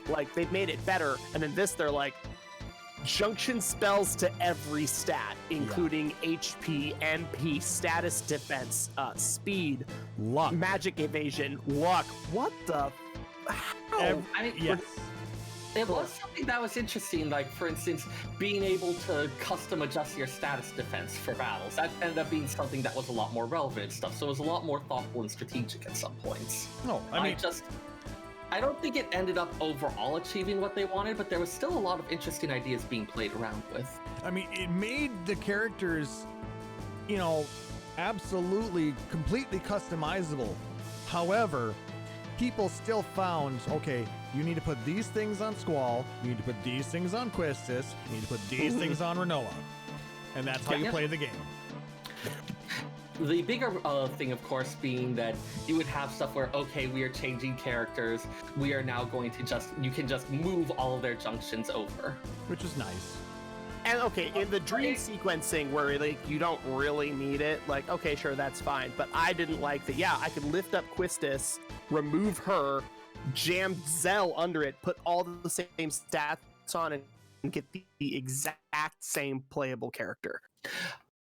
Like, they've made it better, and then this, they're like, Junction spells to every stat, including HP, MP, status defense, speed, luck. magic evasion, luck. What the? How? I mean, Yes. it was something that was interesting, like, for instance, being able to custom adjust your status defense for battles. That ended up being something that was a lot more relevant and stuff, so it was a lot more thoughtful and strategic at some points. No, I mean, I don't think it ended up overall achieving what they wanted, but there was still a lot of interesting ideas being played around with. it made the characters, you know, absolutely completely customizable. However, people still found, okay, you need to put these things on Squall, you need to put these things on Quistis, you need to put these things on Renoa. And that's how you play the game. The bigger thing, of course, being that you would have stuff where, okay, we are changing characters. We are now going to you can just move all of their junctions over. Which is nice. And okay, in the dream sequencing where like you don't really need it, like okay, sure, that's fine. But I didn't like that. Yeah, I could lift up Quistis, remove her, jam Zell under it, put all the same stats on, and get the exact same playable character.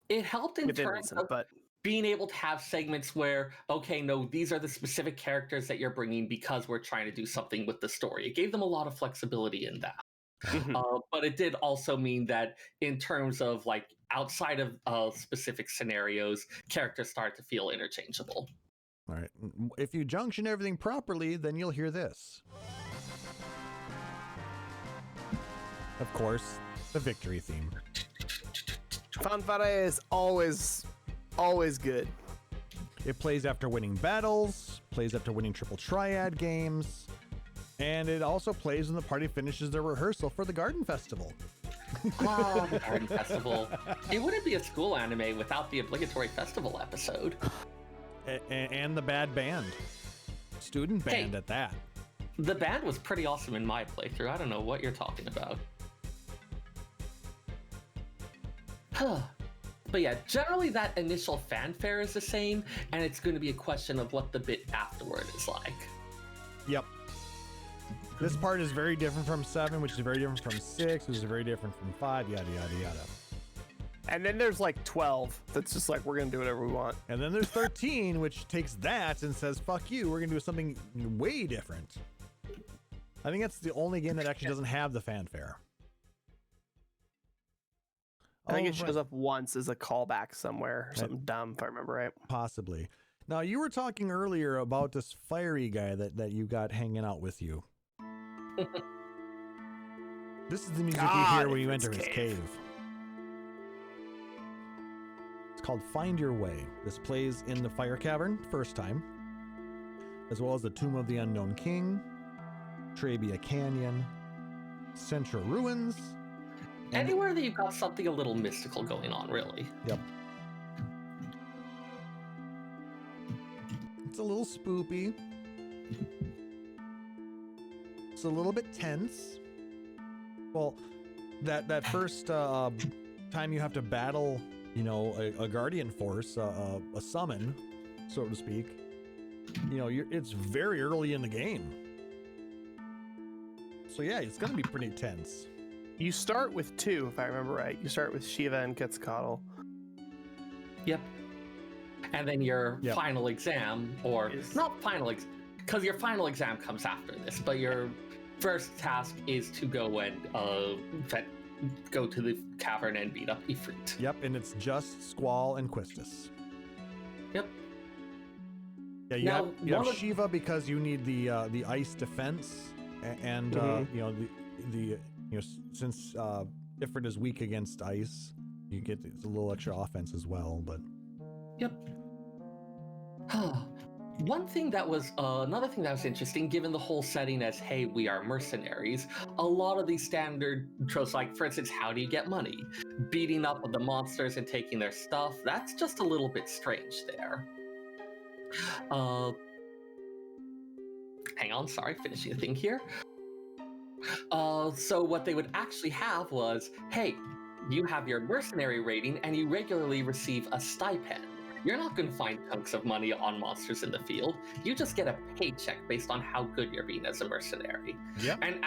It helped in Within terms reason, of but being able to have segments where, okay, no, these are the specific characters that you're bringing because we're trying to do something with the story. It gave them a lot of flexibility in that. But it did also mean that in terms of like outside of specific scenarios, characters start to feel interchangeable. All right. If you junction everything properly, then you'll hear this. Of course, the victory theme. Fanfare is always good. It plays after winning battles, plays after winning triple triad games, and it also plays when the party finishes their rehearsal for the Garden Festival. Oh, the Garden Festival. It wouldn't be a school anime without the obligatory festival episode. And the bad band. Student band at that. The band was pretty awesome in my playthrough. I don't know what you're talking about. But yeah, generally that initial fanfare is the same, and it's going to be a question of what the bit afterward is like. Yep. This part is very different from 7, which is very different from 6, which is very different from 5, yada, yada, yada. And then there's like 12 that's just like, we're going to do whatever we want. And then there's 13, which takes that and says, fuck you, we're going to do something way different. I think that's the only game that actually doesn't have the fanfare. I think it shows up once as a callback somewhere or something dumb, if I remember right. Possibly. Now, you were talking earlier about this fiery guy that you got hanging out with you. This is the music you hear when you enter his cave. It's called Find Your Way. This plays in the Fire Cavern first time, as well as the Tomb of the Unknown King, Trebia Canyon, Central Ruins. Anywhere that you've got something a little mystical going on, really. Yep. It's a little spoopy. It's a little bit tense. Well, that first time you have to battle, you know, a guardian force, a summon, so to speak. You know, it's very early in the game. So yeah, it's gonna be pretty tense. You start with 2, if I remember right. You start with Shiva and Quetzalcoatl. Yep. And then your final exam, or not final, because your final exam comes after this, but your first task is to go and go to the cavern and beat up Ifrit. Yep, and it's just Squall and Quistis. Yep. Yeah, you have Shiva because you need the ice defense, and you know the you know, since Ifrit is weak against ice, you get a little extra offense as well. But yep. One thing that was another thing that was interesting, given the whole setting as, hey, we are mercenaries, a lot of these standard tropes, like for instance, how do you get money? Beating up the monsters and taking their stuff, that's just a little bit strange there. Hang on, sorry, finishing the thing here. So what they would actually have was, hey, you have your mercenary rating and you regularly receive a stipend. You're not going to find chunks of money on monsters in the field. You just get a paycheck based on how good you're being as a mercenary. Yep. And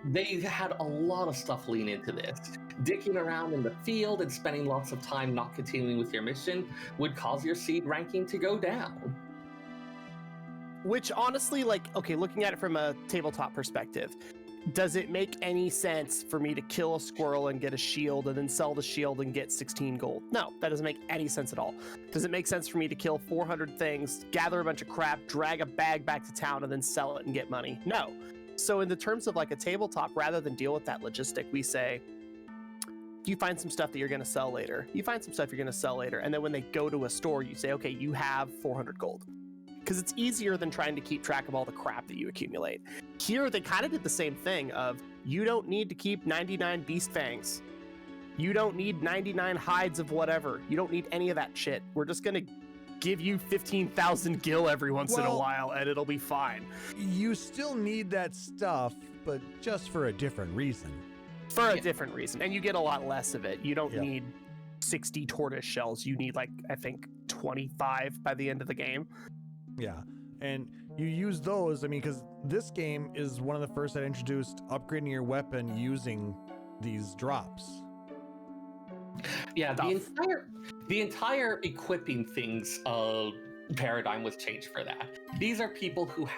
they had a lot of stuff lean into this. Dicking around in the field and spending lots of time not continuing with your mission would cause your seed ranking to go down. Which honestly, like, okay, looking at it from a tabletop perspective, does it make any sense for me to kill a squirrel and get a shield and then sell the shield and get 16 gold? No, that doesn't make any sense at all. Does it make sense for me to kill 400 things, gather a bunch of crap, drag a bag back to town, and then sell it and get money? No. So in the terms of like a tabletop, rather than deal with that logistic, we say, you find some stuff that you're going to sell later. You find some stuff you're going to sell later. And then when they go to a store, you say, okay, you have 400 gold. Because it's easier than trying to keep track of all the crap that you accumulate. Here, they kind of did the same thing of, you don't need to keep 99 beast fangs. You don't need 99 hides of whatever. You don't need any of that shit. We're just going to give you 15,000 gil every once in a while, and it'll be fine. You still need that stuff, but just for a different reason. For a different reason. And you get a lot less of it. You don't need 60 tortoise shells. You need, like, I think 25 by the end of the game. Yeah, and you use those, I mean, because this game is one of the first that introduced upgrading your weapon using these drops. Yeah, the entire equipping things paradigm was changed for that. These are people who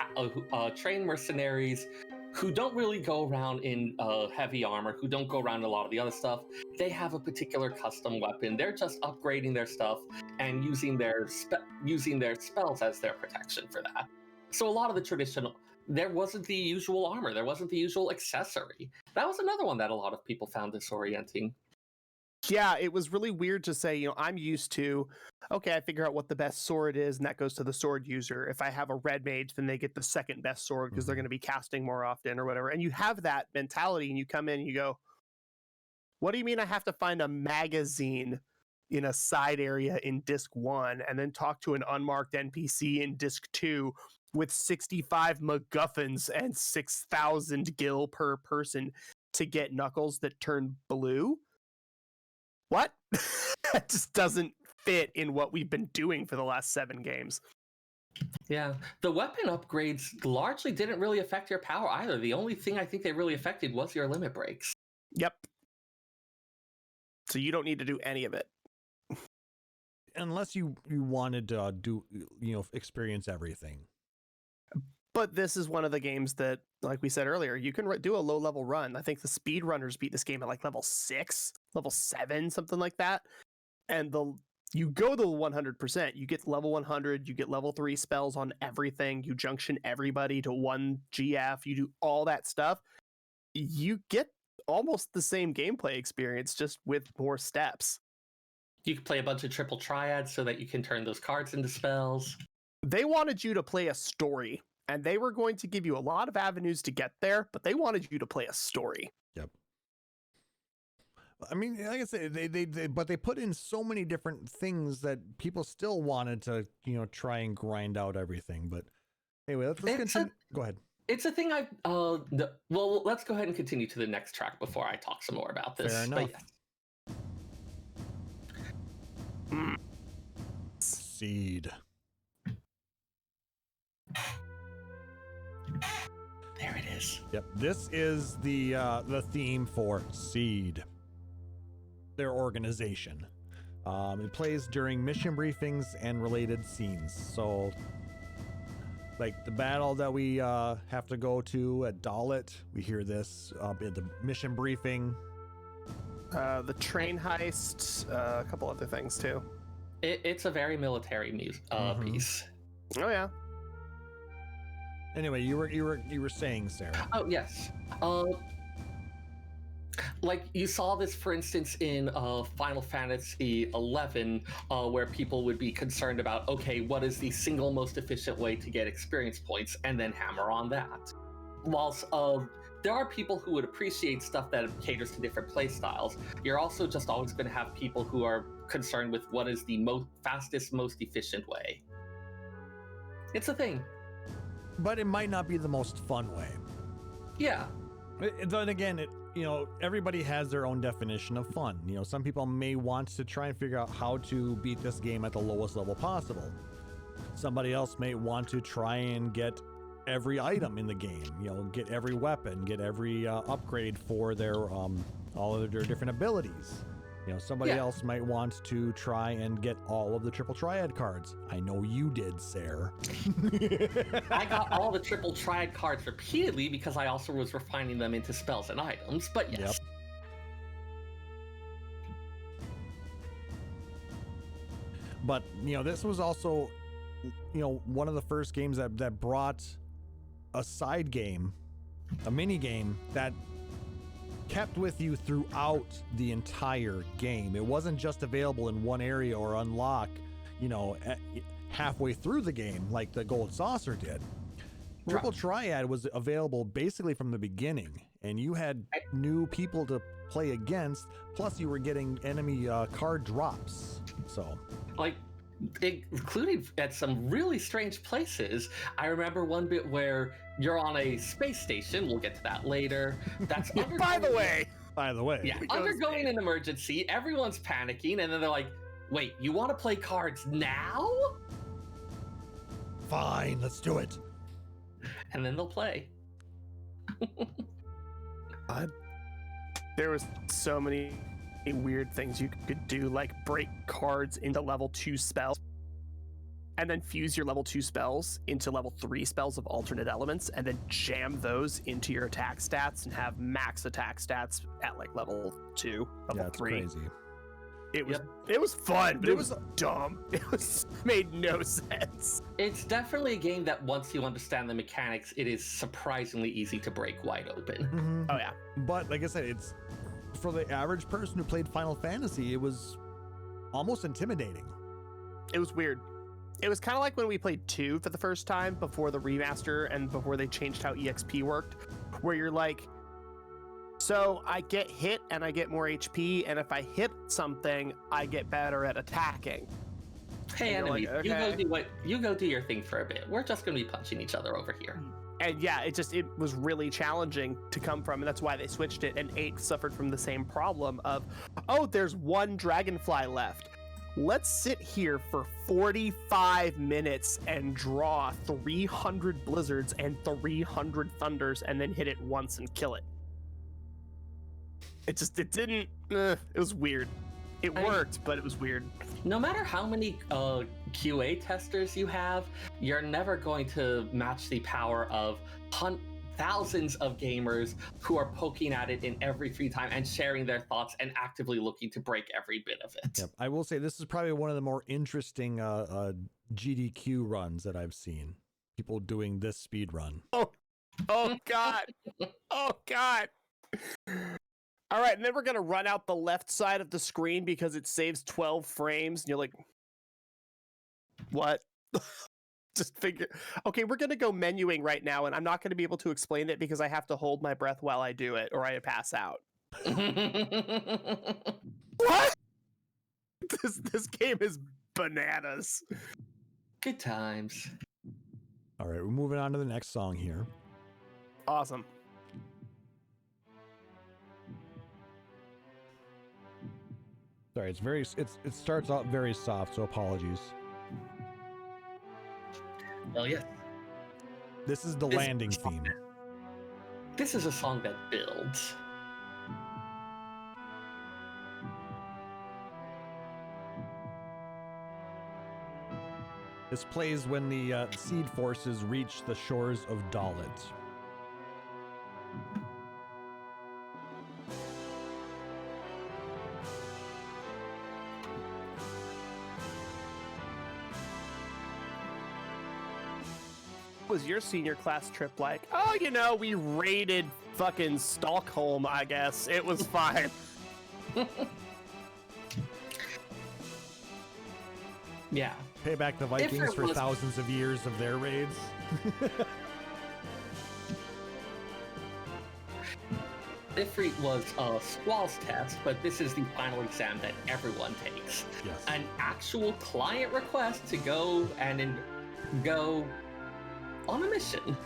train mercenaries who don't really go around in heavy armor, who don't go around a lot of the other stuff. They have a particular custom weapon. They're just upgrading their stuff and using their spells as their protection for that. So a lot of the traditional, there wasn't the usual armor. There wasn't the usual accessory. That was another one that a lot of people found disorienting. Yeah, it was really weird to say, you know, I'm used to, okay, I figure out what the best sword is, and that goes to the sword user. If I have a red mage, then they get the second best sword because they're going to be casting more often or whatever. And you have that mentality, and you come in and you go, what do you mean I have to find a magazine in a side area in disc 1 and then talk to an unmarked NPC in disc 2 with 65 MacGuffins and 6,000 gil per person to get knuckles that turn blue? What? That just doesn't fit in what we've been doing for the last 7 games. Yeah, the weapon upgrades largely didn't really affect your power either. The only thing I think they really affected was your limit breaks. Yep. So you don't need to do any of it. Unless you wanted to experience everything. But this is one of the games that, like we said earlier, you can do a low level run. I think the speedrunners beat this game at like level 6, level 7, something like that. And you go the 100%. You get level 100. You get level 3 spells on everything. You junction everybody to 1 GF. You do all that stuff. You get almost the same gameplay experience, just with more steps. You can play a bunch of triple triads so that you can turn those cards into spells. They wanted you to play a story. And they were going to give you a lot of avenues to get there, but they wanted you to play a story. Yep. I mean, like I said, they put in so many different things that people still wanted to, try and grind out everything. But anyway, let's continue. Go ahead. It's a thing well, let's go ahead and continue to the next track before I talk some more about this. Fair enough. Yes. Seed. There it is. Yep, this is the theme for Seed, their organization. It plays during mission briefings and related scenes. So, like the battle that we have to go to at Dalit, we hear this in the mission briefing. The train heist, a couple other things too. It's a very military piece. Oh yeah. Anyway, you were saying, Seyrr. Oh yes. Like you saw this, for instance, in Final Fantasy XI, where people would be concerned about, okay, what is the single most efficient way to get experience points, and then hammer on that. Whilst there are people who would appreciate stuff that caters to different play styles, you're also just always going to have people who are concerned with what is the fastest, most efficient way. It's a thing. But it might not be the most fun way. Yeah. Then again, everybody has their own definition of fun. Some people may want to try and figure out how to beat this game at the lowest level possible. Somebody else may want to try and get every item in the game, get every weapon, get every upgrade for their all of their different abilities. Somebody else might want to try and get all of the triple triad cards. I know you did, Seyrr. I got all the triple triad cards repeatedly because I also was refining them into spells and items, but yes. Yep. But, this was also, one of the first games that brought a side game, a mini game that kept with you throughout the entire game. It wasn't just available in one area or unlock, halfway through the game like the Gold Saucer did. Triple Triad was available basically from the beginning, and you had new people to play against, plus you were getting enemy card drops. So, including at some really strange places. I remember one bit where you're on a space station. We'll get to that later. That's By the way, yeah, undergoing an emergency. Everyone's panicking, and then they're like, "Wait, you want to play cards now?" Fine, let's do it. And then they'll play. There was so many weird things you could do, like break cards into level 2 spells and then fuse your level 2 spells into level 3 spells of alternate elements and then jam those into your attack stats and have max attack stats at like level 2, level 3. Crazy. It was fun, but it was dumb. It made no sense. It's definitely a game that once you understand the mechanics, it is surprisingly easy to break wide open. Mm-hmm. Oh yeah. But like I said, it's for the average person who played Final Fantasy, it was almost intimidating. It was weird. It was kind of like when we played 2 for the first time before the remaster and before they changed how EXP worked, where you're like, so I get hit and I get more HP, and if I hit something, I get better at attacking. Hey, enemy, like, okay. you go do your thing for a bit. We're just gonna be punching each other over here. And yeah, it was really challenging to come from, and that's why they switched it. And 8 suffered from the same problem of, oh, there's one dragonfly left. Let's sit here for 45 minutes and draw 300 blizzards and 300 thunders and then hit it once and kill it. It was weird. It worked, but it was weird. No matter how many QA testers you have, you're never going to match the power of thousands of gamers who are poking at it in every free time and sharing their thoughts and actively looking to break every bit of it. Yep. I will say this is probably one of the more interesting GDQ runs that I've seen. People doing this speed run. Oh God. Oh God. All right, and then we're going to run out the left side of the screen because it saves 12 frames. And you're like, what? Just figure. Okay, we're going to go menuing right now, and I'm not going to be able to explain it because I have to hold my breath while I do it, or I pass out. What? This game is bananas. Good times. All right, we're moving on to the next song here. Awesome. Sorry, it starts out very soft, so apologies. Well, yes. This is the landing theme. This is a song that builds. This plays when the Seed forces reach the shores of Dalit. What was your senior class trip like? Oh, you know, we raided fucking Stockholm, I guess. It was fine. Yeah. Pay back the Vikings for thousands of years of their raids. FFVIII was a Squall's test, but this is the final exam that everyone takes. Yes. An actual client request to go go on a mission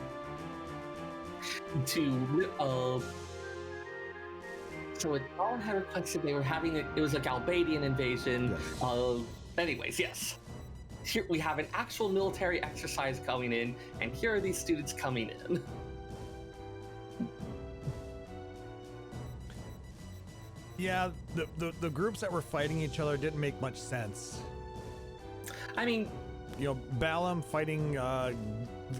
to so it all had requested they were having it was a Galbadian invasion. Yes. Anyways, yes. Here we have an actual military exercise coming in, and here are these students coming in. Yeah, the groups that were fighting each other didn't make much sense. I mean, you know, Balam fighting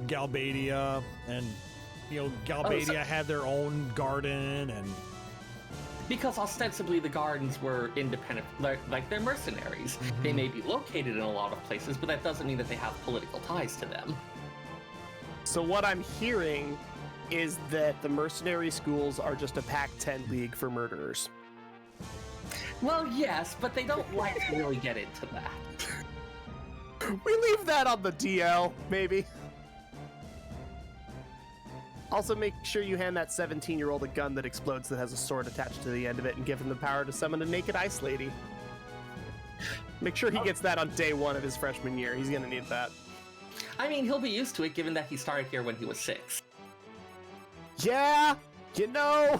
Galbadia, and you know, Galbadia had their own garden, and because ostensibly the gardens were independent, like they're mercenaries. Mm-hmm. They may be located in a lot of places, but that doesn't mean that they have political ties to them. So what I'm hearing is that the mercenary schools are just a Pac-10 league for murderers. Well, yes, but they don't like to really get into that. We leave that on the DL, maybe. Also, make sure you hand that 17-year-old a gun that explodes that has a sword attached to the end of it and give him the power to summon a naked ice lady. Make sure he gets that on day one of his freshman year. He's gonna need that. I mean, he'll be used to it given that he started here when he was 6. Yeah, you know,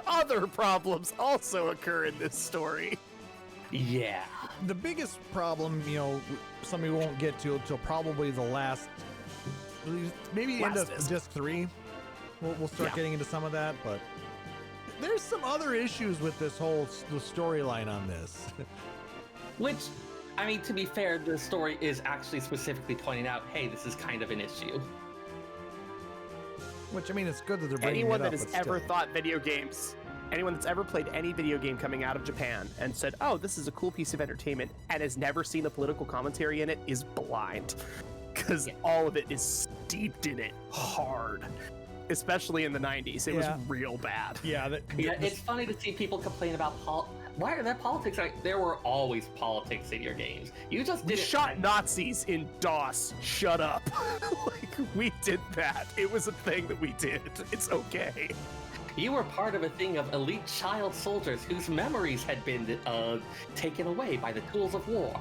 other problems also occur in this story. Yeah. the biggest problem, you know, something we won't get to until probably the last, maybe the end of disc 3. We'll start getting into some of that, but there's some other issues with this whole storyline on this. Which, I mean, to be fair, the story is actually specifically pointing out, hey, this is kind of an issue. Which, I mean, it's good that they're bringing Anyone it up, that has but ever still. thought video games, anyone that's ever played any video game coming out of Japan and said, oh, this is a cool piece of entertainment, and has never seen a political commentary in it is blind. Because all of it is steeped in it hard. Especially in the 90s. It was real bad. Yeah, it's funny to see people complain about why are there politics? Like, there were always politics in your games. You just didn't. We shot Nazis in DOS. Shut up. Like, we did that. It was a thing that we did. It's okay. You were part of a thing of elite child soldiers whose memories had been taken away by the tools of war.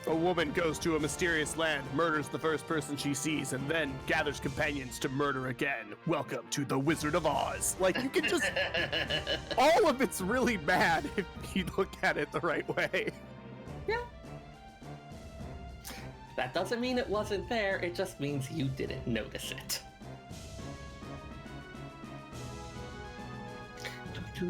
A woman goes to a mysterious land, murders the first person she sees, and then gathers companions to murder again. Welcome to the Wizard of Oz. Like, you can just... all of it's really bad if you look at it the right way. Yeah. That doesn't mean it wasn't there, it just means you didn't notice it. All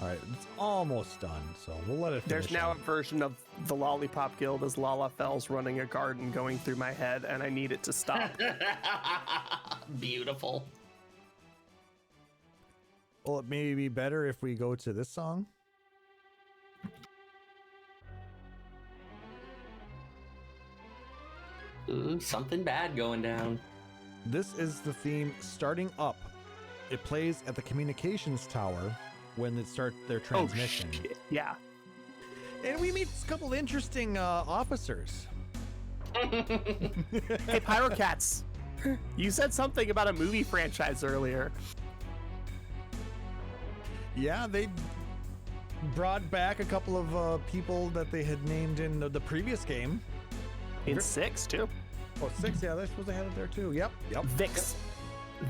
right, it's almost done, so we'll let it finish. There's now a up. version of the Lollipop Guild as Lalafell's running a garden going through my head, and I need it to stop. Beautiful. Well, it may be better if we go to this song. Ooh, something bad going down. This is the theme starting up. It plays at the communications tower when it starts their transmission. Oh, shit. Yeah. And we meet a couple interesting officers. Hey, Pyrocats. You said something about a movie franchise earlier. Yeah, they brought back a couple of people that they had named in the previous game. In 6, too. Oh, 6, yeah, they're supposed to have it there too. Yep. Vix.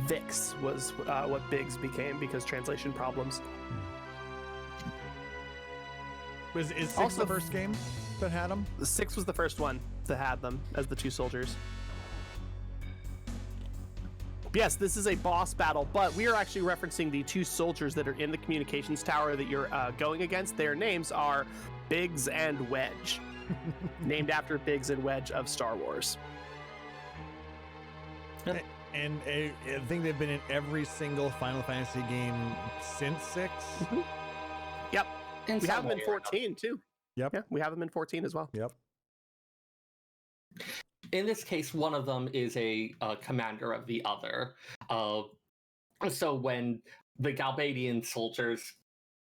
Vix was what Biggs became because translation problems. Is 6 Also- the first game that had them? 6 was the first one that had them as the 2 soldiers. Yes, this is a boss battle, but we are actually referencing the 2 soldiers that are in the communications tower that you're going against. Their names are Biggs and Wedge, named after Biggs and Wedge of Star Wars. And I think they've been in every single Final Fantasy game since 6. Yep. In We some have them in way or 14 too. Yep. Yeah, we have them in 14 as well. Yep. In this case, one of them is a commander of the other. So when the Galbadian soldiers,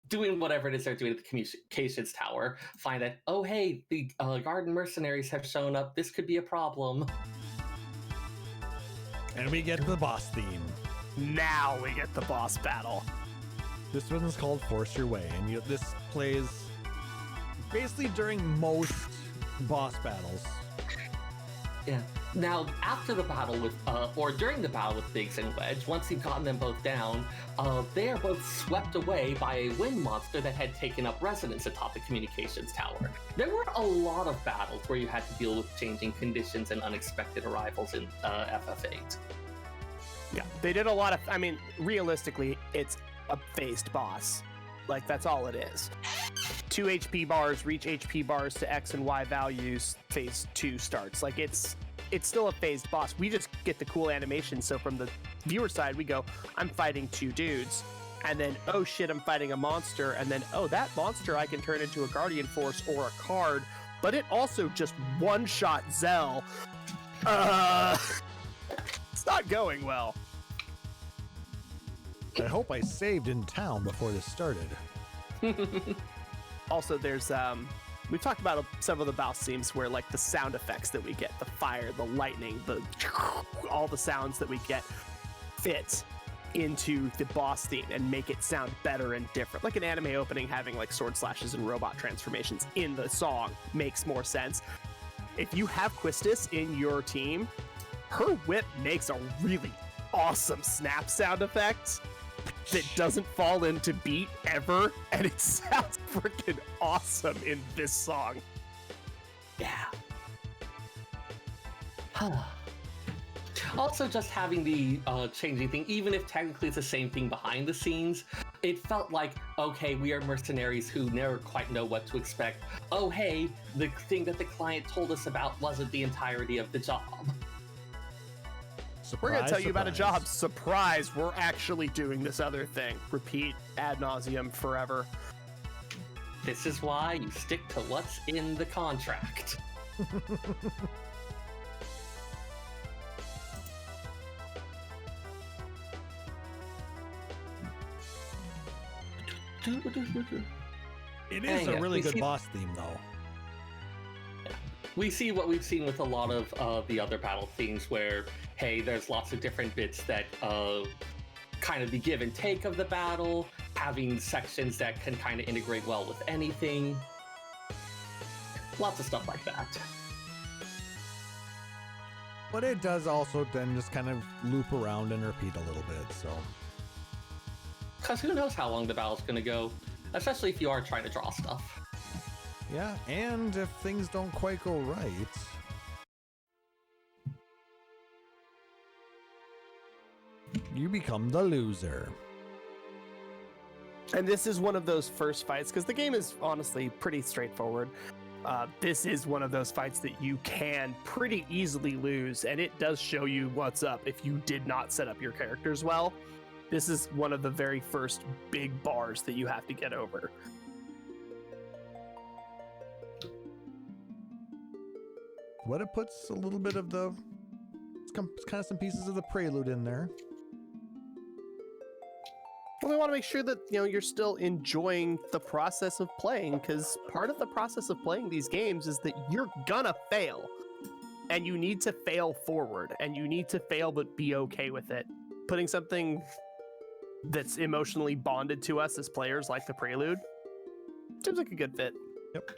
doing whatever it is they're doing at the communications tower, find that, oh hey, the garden mercenaries have shown up, this could be a problem. And we get the boss theme. Now we get the boss battle. This one's called Force Your Way, and this plays basically during most boss battles. Yeah. Now, after the battle with, or during the battle with Biggs and Wedge, once you've gotten them both down, they are both swept away by a wind monster that had taken up residence atop the communications tower. There were a lot of battles where you had to deal with changing conditions and unexpected arrivals in FF8. Yeah, they did a lot of. I mean, realistically, it's a phased boss. Like, that's all it is. 2 HP bars, reach HP bars to X and Y values, phase 2 starts. Like, it's still a phased boss. We just get the cool animation. So from the viewer side, we go, I'm fighting 2 dudes. And then, oh shit, I'm fighting a monster. And then, oh, that monster I can turn into a Guardian Force or a card. But it also just one-shot Zell. It's not going well. I hope I saved in town before this started. Also, there's we've talked about several of the boss themes where, like, the sound effects that we get, the fire, the lightning, all the sounds that we get fit into the boss theme and make it sound better and different. Like an anime opening having like sword slashes and robot transformations in the song makes more sense. If you have Quistis in your team, her whip makes a really awesome snap sound effect that doesn't fall into beat ever, and it sounds freaking awesome in this song. Yeah. Also, just having the changing thing, even if technically it's the same thing behind the scenes, it felt like, okay, we are mercenaries who never quite know what to expect. Oh, hey, the thing that the client told us about wasn't the entirety of the job. We're going to tell you about a surprise. job. Surprise, we're actually doing this other thing. Repeat ad nauseum forever. This is why you stick to what's in the contract. It is Yeah, a really we good see- boss theme, though. We see what we've seen with a lot of the other battle themes where, hey, there's lots of different bits that kind of the give and take of the battle, having sections that can kind of integrate well with anything. Lots of stuff like that. But it does also then just kind of loop around and repeat a little bit, so. Because who knows how long the battle's going to go, especially if you are trying to draw stuff. Yeah, and if things don't quite go right. you become the loser. And this is one of those first fights, because the game is honestly pretty straightforward. This is one of those fights that you can pretty easily lose, and it does show you what's up if you did not set up your characters well. This is one of the very first big bars that you have to get over. What it puts a little bit of the, it's kind of some pieces of the prelude in there. Well, we want to make sure that you're still enjoying the process of playing, because part of the process of playing these games is that you're gonna fail, and you need to fail forward, and you need to fail but be okay with it. Putting something that's emotionally bonded to us as players, like the prelude, seems like a good fit. Yep.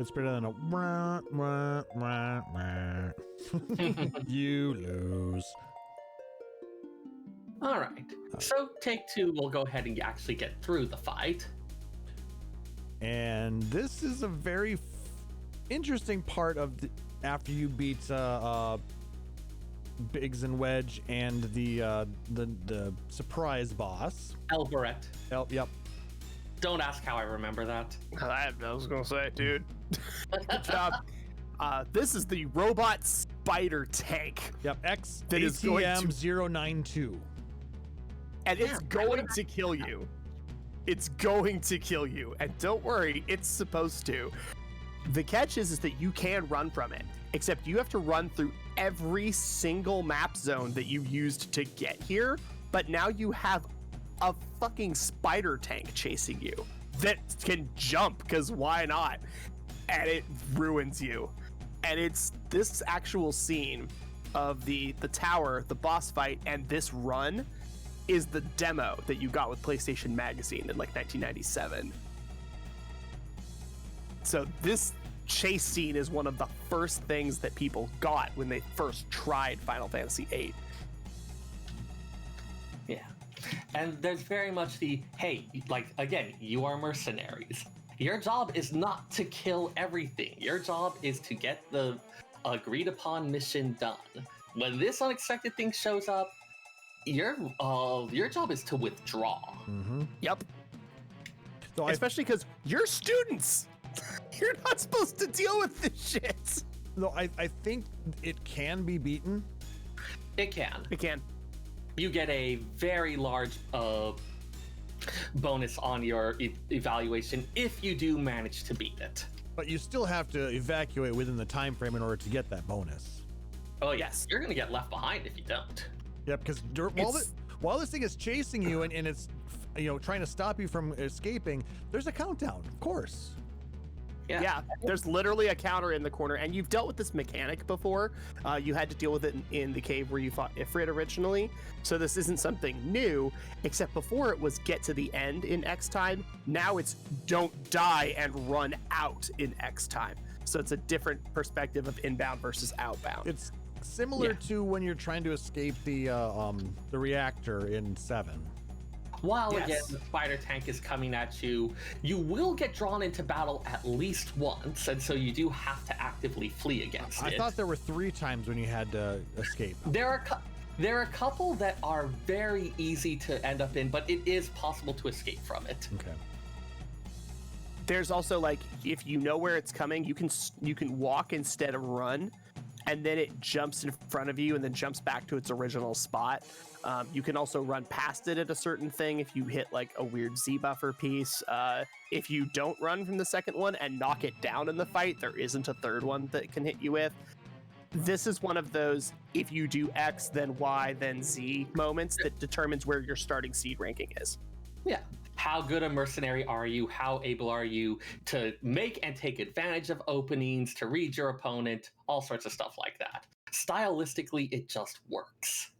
It's better than a wah, wah, wah, wah. You lose. All right. So take two, we'll go ahead and actually get through the fight. And this is a very interesting part of the, after you beat Biggs and Wedge and the surprise boss. Elberet. Yep. Don't ask how I remember that. I was gonna say, dude. Good job. This is the robot spider tank. Yep. X That is going to- ATM 092. And it's going to kill you. It's going to kill you. And don't worry, it's supposed to. The catch is that you can run from it, except you have to run through every single map zone that you used to get here. But now you have a fucking spider tank chasing you that can jump, because why not? And it ruins you. And it's this actual scene of the tower, the boss fight, and this run is the demo that you got with PlayStation Magazine in like 1997. So this chase scene is one of the first things that people got when they first tried Final Fantasy VIII. Yeah. And there's very much the, hey, like, again, you are mercenaries. Your job is not to kill everything. Your job is to get the agreed upon mission done. When this unexpected thing shows up, your job is to withdraw. Mm-hmm. Yep. So Especially because you're students. You're not supposed to deal with this shit. No, I think it can be beaten. It can. It can. You get a very large bonus on your evaluation if you do manage to beat it. But you still have to evacuate within the time frame in order to get that bonus. Oh yes, you're gonna get left behind if you don't. Yeah, because while this thing is chasing you and it's trying to stop you from escaping, there's a countdown, of course. Yeah, there's literally a counter in the corner, and you've dealt with this mechanic before. You had to deal with it in the cave where you fought Ifrit originally, so this isn't something new, except before it was get to the end in X time. Now it's don't die and run out in X time. So it's a different perspective of inbound versus outbound. It's similar to when you're trying to escape the reactor in 7. While again the spider tank is coming at you, you will get drawn into battle at least once, and so you do have to actively flee against it. I thought there were 3 times when you had to escape. There are a couple that are very easy to end up in, but it is possible to escape from it. Okay. There's also, like, if you know where it's coming, you can walk instead of run, and then it jumps in front of you and then jumps back to its original spot. You can also run past it at a certain thing if you hit like a weird Z buffer piece. If you don't run from the second one and knock it down in the fight, there isn't a third one that can hit you with. This is one of those if you do X, then Y, then Z moments that determines where your starting seed ranking is. Yeah. How good a mercenary are you? How able are you to make and take advantage of openings, to read your opponent, all sorts of stuff like that. Stylistically, it just works.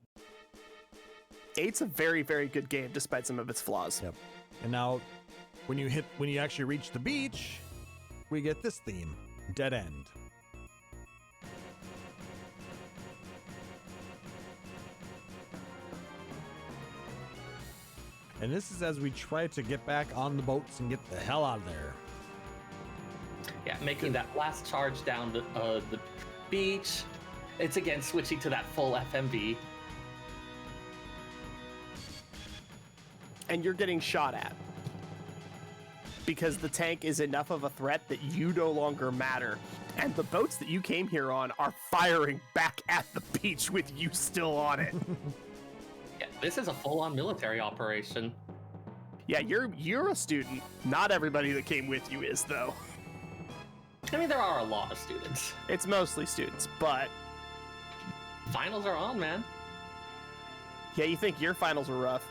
8's a very, very good game despite some of its flaws. Yep. And now, when you actually reach the beach, we get this theme: Dead End. And this is as we try to get back on the boats and get the hell out of there. Yeah, making that last charge down beach. It's again switching to that full FMV. And you're getting shot at. Because the tank is enough of a threat that you no longer matter. And the boats that you came here on are firing back at the beach with you still on it. Yeah, this is a full-on military operation. Yeah, you're a student. Not everybody that came with you is, though. I mean, there are a lot of students. It's mostly students, but... Finals are on, man. Yeah, you think your finals were rough.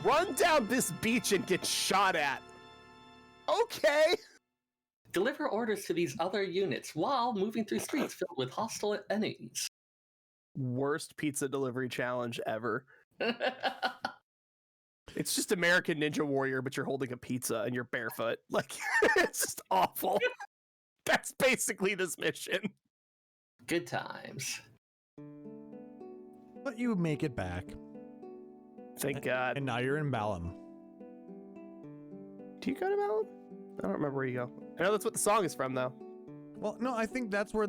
Run down this beach and get shot at. Okay. Deliver orders to these other units while moving through streets filled with hostile enemies. Worst pizza delivery challenge ever. It's just American Ninja Warrior, but you're holding a pizza and you're barefoot. Like, it's just awful. That's basically this mission. Good times. But you make it back. Thank God. And now you're in Balam. Do you go to Balam? I don't remember where you go. I know that's what the song is from, though. Well, no, I think that's where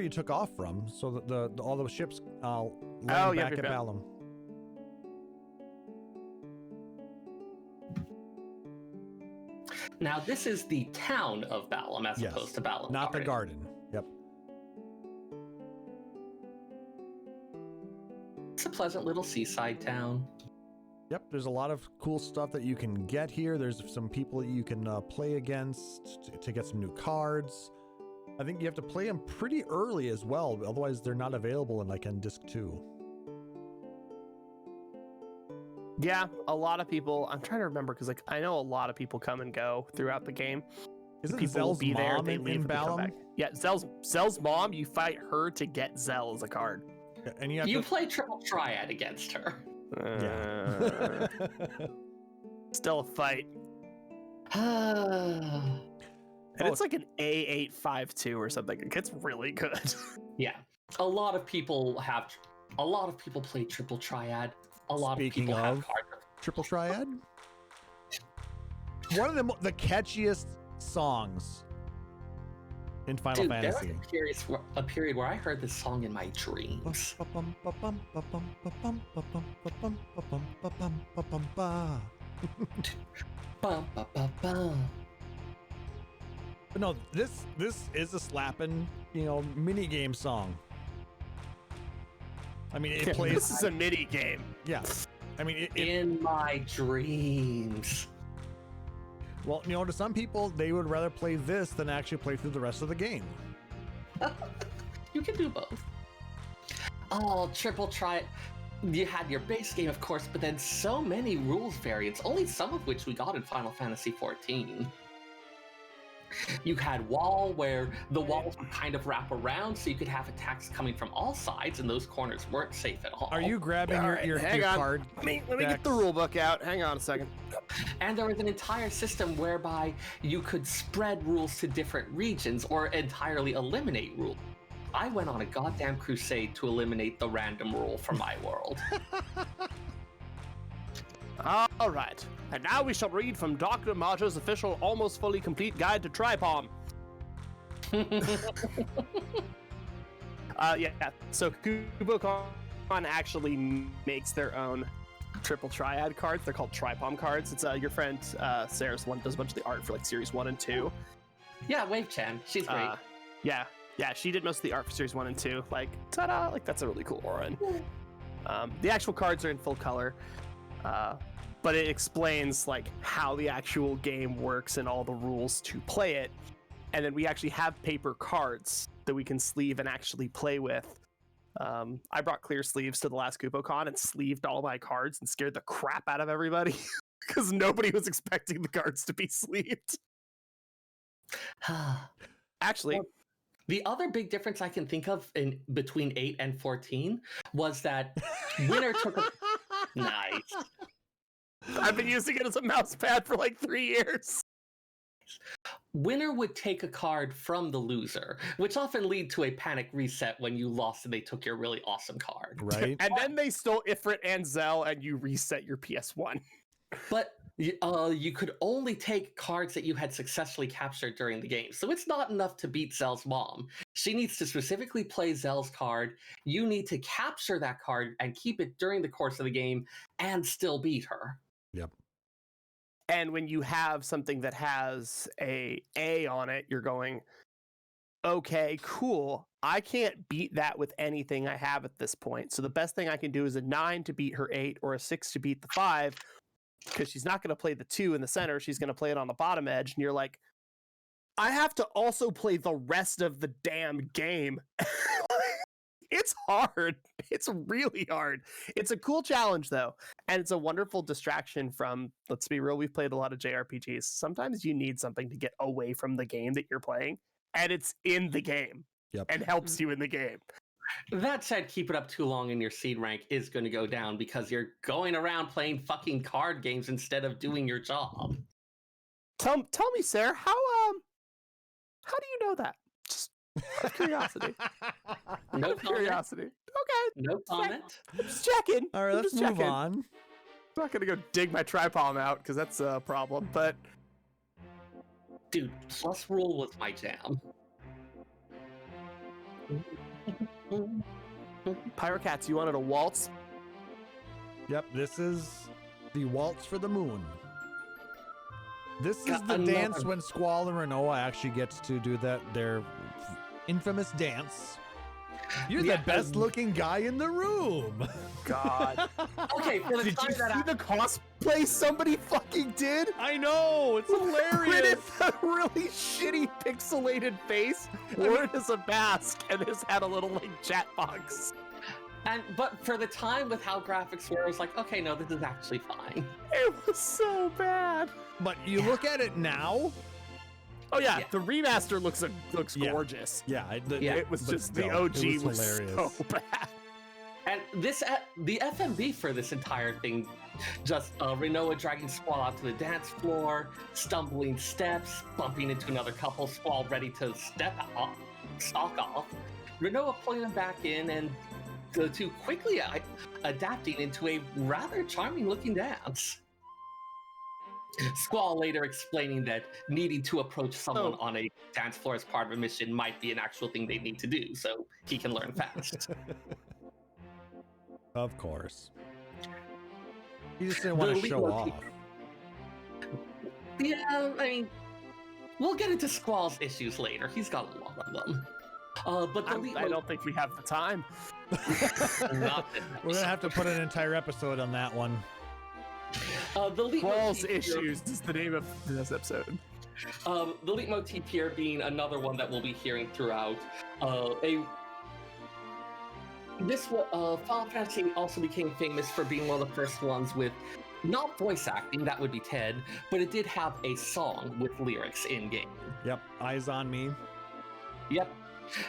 you took off from. So that the all the ships land back at Balam. Now, this is the town of Balam as opposed to Balam. Not the garden. Yep. It's a pleasant little seaside town. Yep, there's a lot of cool stuff that you can get here. There's some people that you can play against to get some new cards. I think you have to play them pretty early as well, otherwise they're not available in disc 2. Yeah, a lot of people. I'm trying to remember because I know a lot of people come and go throughout the game. Isn't people Zell's will be there, mom they in leave, and they come Balam? back. Yeah, Zell's mom. You fight her to get Zell as a card. Yeah, and you play triple triad against her. Yeah. Still a fight. And it's like an A852 or something. It gets really good. Yeah, a lot of people play triple triad. A lot Speaking of people have of cards. Triple Triad, one of the catchiest songs in Final Fantasy. There was a period where I heard this song in my dreams. But no, this is a slapping, mini game song. I mean, it plays. This is a mini game. Yeah, I mean, in my dreams. Well, to some people, they would rather play this than actually play through the rest of the game. You can do both. Oh, triple triad. You had your base game, of course, but then so many rules variants, only some of which we got in Final Fantasy XIV. You had wall, where the walls would kind of wrap around, so you could have attacks coming from all sides, and those corners weren't safe at all. Are you grabbing your card? Let me get the rule book out. Hang on a second. And there was an entire system whereby you could spread rules to different regions or entirely eliminate rules. I went on a goddamn crusade to eliminate the random rule from my world. All right, and now we shall read from Dr. Majo's official almost fully complete guide to Tripalm. Yeah, so KuboCon actually makes their own triple triad cards. They're called Tripalm cards. It's your friend Seyrr's one does a bunch of the art for Series 1 and 2. Yeah, Wave-chan, she's great. Yeah, she did most of the art for Series 1 and 2. Ta-da! That's a really cool aura. The actual cards are in full color. But it explains how the actual game works and all the rules to play it. And then we actually have paper cards that we can sleeve and actually play with. I brought clear sleeves to the last KuboCon and sleeved all my cards and scared the crap out of everybody because nobody was expecting the cards to be sleeved. Actually, the other big difference I can think of in between 8 and 14 was that winner took a... Nice. I've been using it as a mouse pad for 3 years. Winner would take a card from the loser, which often lead to a panic reset when you lost and they took your really awesome card. Right. And then they stole Ifrit and Zell and you reset your PS1. But you could only take cards that you had successfully captured during the game. So it's not enough to beat Zell's mom. She needs to specifically play Zell's card. You need to capture that card and keep it during the course of the game and still beat her. Yep. And when you have something that has a A on it, you're going, okay, cool. I can't beat that with anything I have at this point. So the best thing I can do is a 9 to beat her 8 or a 6 to beat the 5, because she's not going to play the 2 in the center. She's going to play it on the bottom edge. And you're like, I have to also play the rest of the damn game. It's hard. It's really hard. It's a cool challenge, though. And it's a wonderful distraction from, let's be real, we've played a lot of JRPGs. Sometimes you need something to get away from the game that you're playing. And it's in the game. Yep. And helps you in the game. That said, keep it up too long and your seed rank is going to go down because you're going around playing fucking card games instead of doing your job. Tell me, Seyrr, how do you know that? Just out of curiosity. No Out of curiosity. Okay. No comment. I'm just checking. All right, let's move on. I'm not gonna go dig my tripalm out because that's a problem. But dude, plus rule was my jam. Pyrocats, you wanted a waltz? Yep, this is the waltz for the moon. This is Got the another- dance when Squall and Renoa actually gets to do their infamous dance. You're Yeah, the best looking guy in the room. God. Okay, for the Did time you that see the cosplay somebody fucking did? I know, it's hilarious. With a really shitty pixelated face, wore it as a mask, and has had a little like chat box. but for the time with how graphics were, I was like, okay, no, this is actually fine. It was so bad. But you look at it now. Oh yeah, Yeah. the remaster looks Yeah. gorgeous. Yeah, It was but just the still, OG it was hilarious. so bad. And this, the FMV for this entire thing, just Renoa dragging Squall out to the dance floor, stumbling steps, bumping into another couple, Squall ready to stalk off, Renoa pulling them back in, and the two quickly adapting into a rather charming looking dance. Squall later explaining that needing to approach someone on a dance floor as part of a mission might be an actual thing they need to do, so he can learn fast. Of course. He just didn't want to show off. Yeah, I mean, we'll get into Squall's issues later. He's got a lot of them. But the I don't think we have the time. We're gonna have to put an entire episode on that one. The Squall's leitmotif issues is the name of this episode. The leitmotif here being another one that we'll be hearing throughout. Final Fantasy also became famous for being one of the first ones with not voice acting, that would be Ted, but it did have a song with lyrics in game. Yep, Eyes on Me. Yep.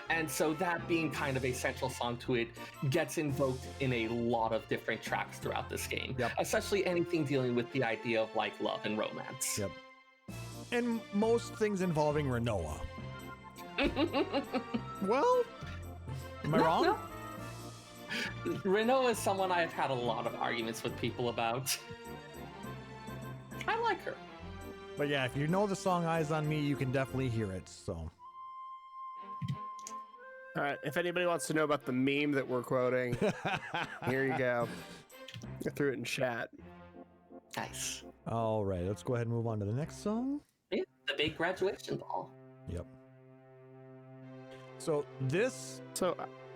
And so that being kind of a central song to it gets invoked in a lot of different tracks throughout this game. Yep. Especially anything dealing with the idea of like love and romance. Yep. And most things involving Renoa. Well, am I wrong? No. Renoa is someone I've had a lot of arguments with people about. I like her. But yeah, if you know the song Eyes on Me, you can definitely hear it, so. All right, if anybody wants to know about the meme that we're quoting, here you go. I threw it in chat. Nice. All right, let's go ahead and move on to the next song. Yeah, the big graduation ball. Yep. So this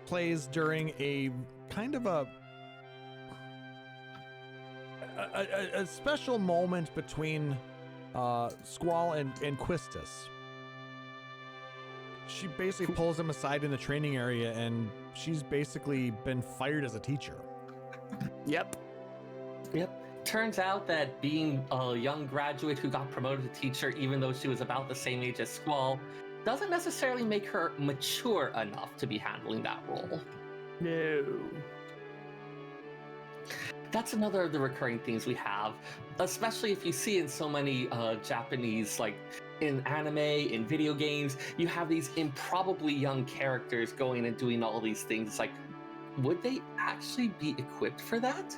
plays during a kind of a special moment between Squall and Quistis. She basically pulls him aside in the training area, and she's basically been fired as a teacher. Yep. Turns out that being a young graduate who got promoted to teacher, even though she was about the same age as Squall, doesn't necessarily make her mature enough to be handling that role. No. That's another of the recurring themes we have, especially if you see in so many Japanese, like in anime, in video games, you have these improbably young characters going and doing all these things. It's like, would they actually be equipped for that?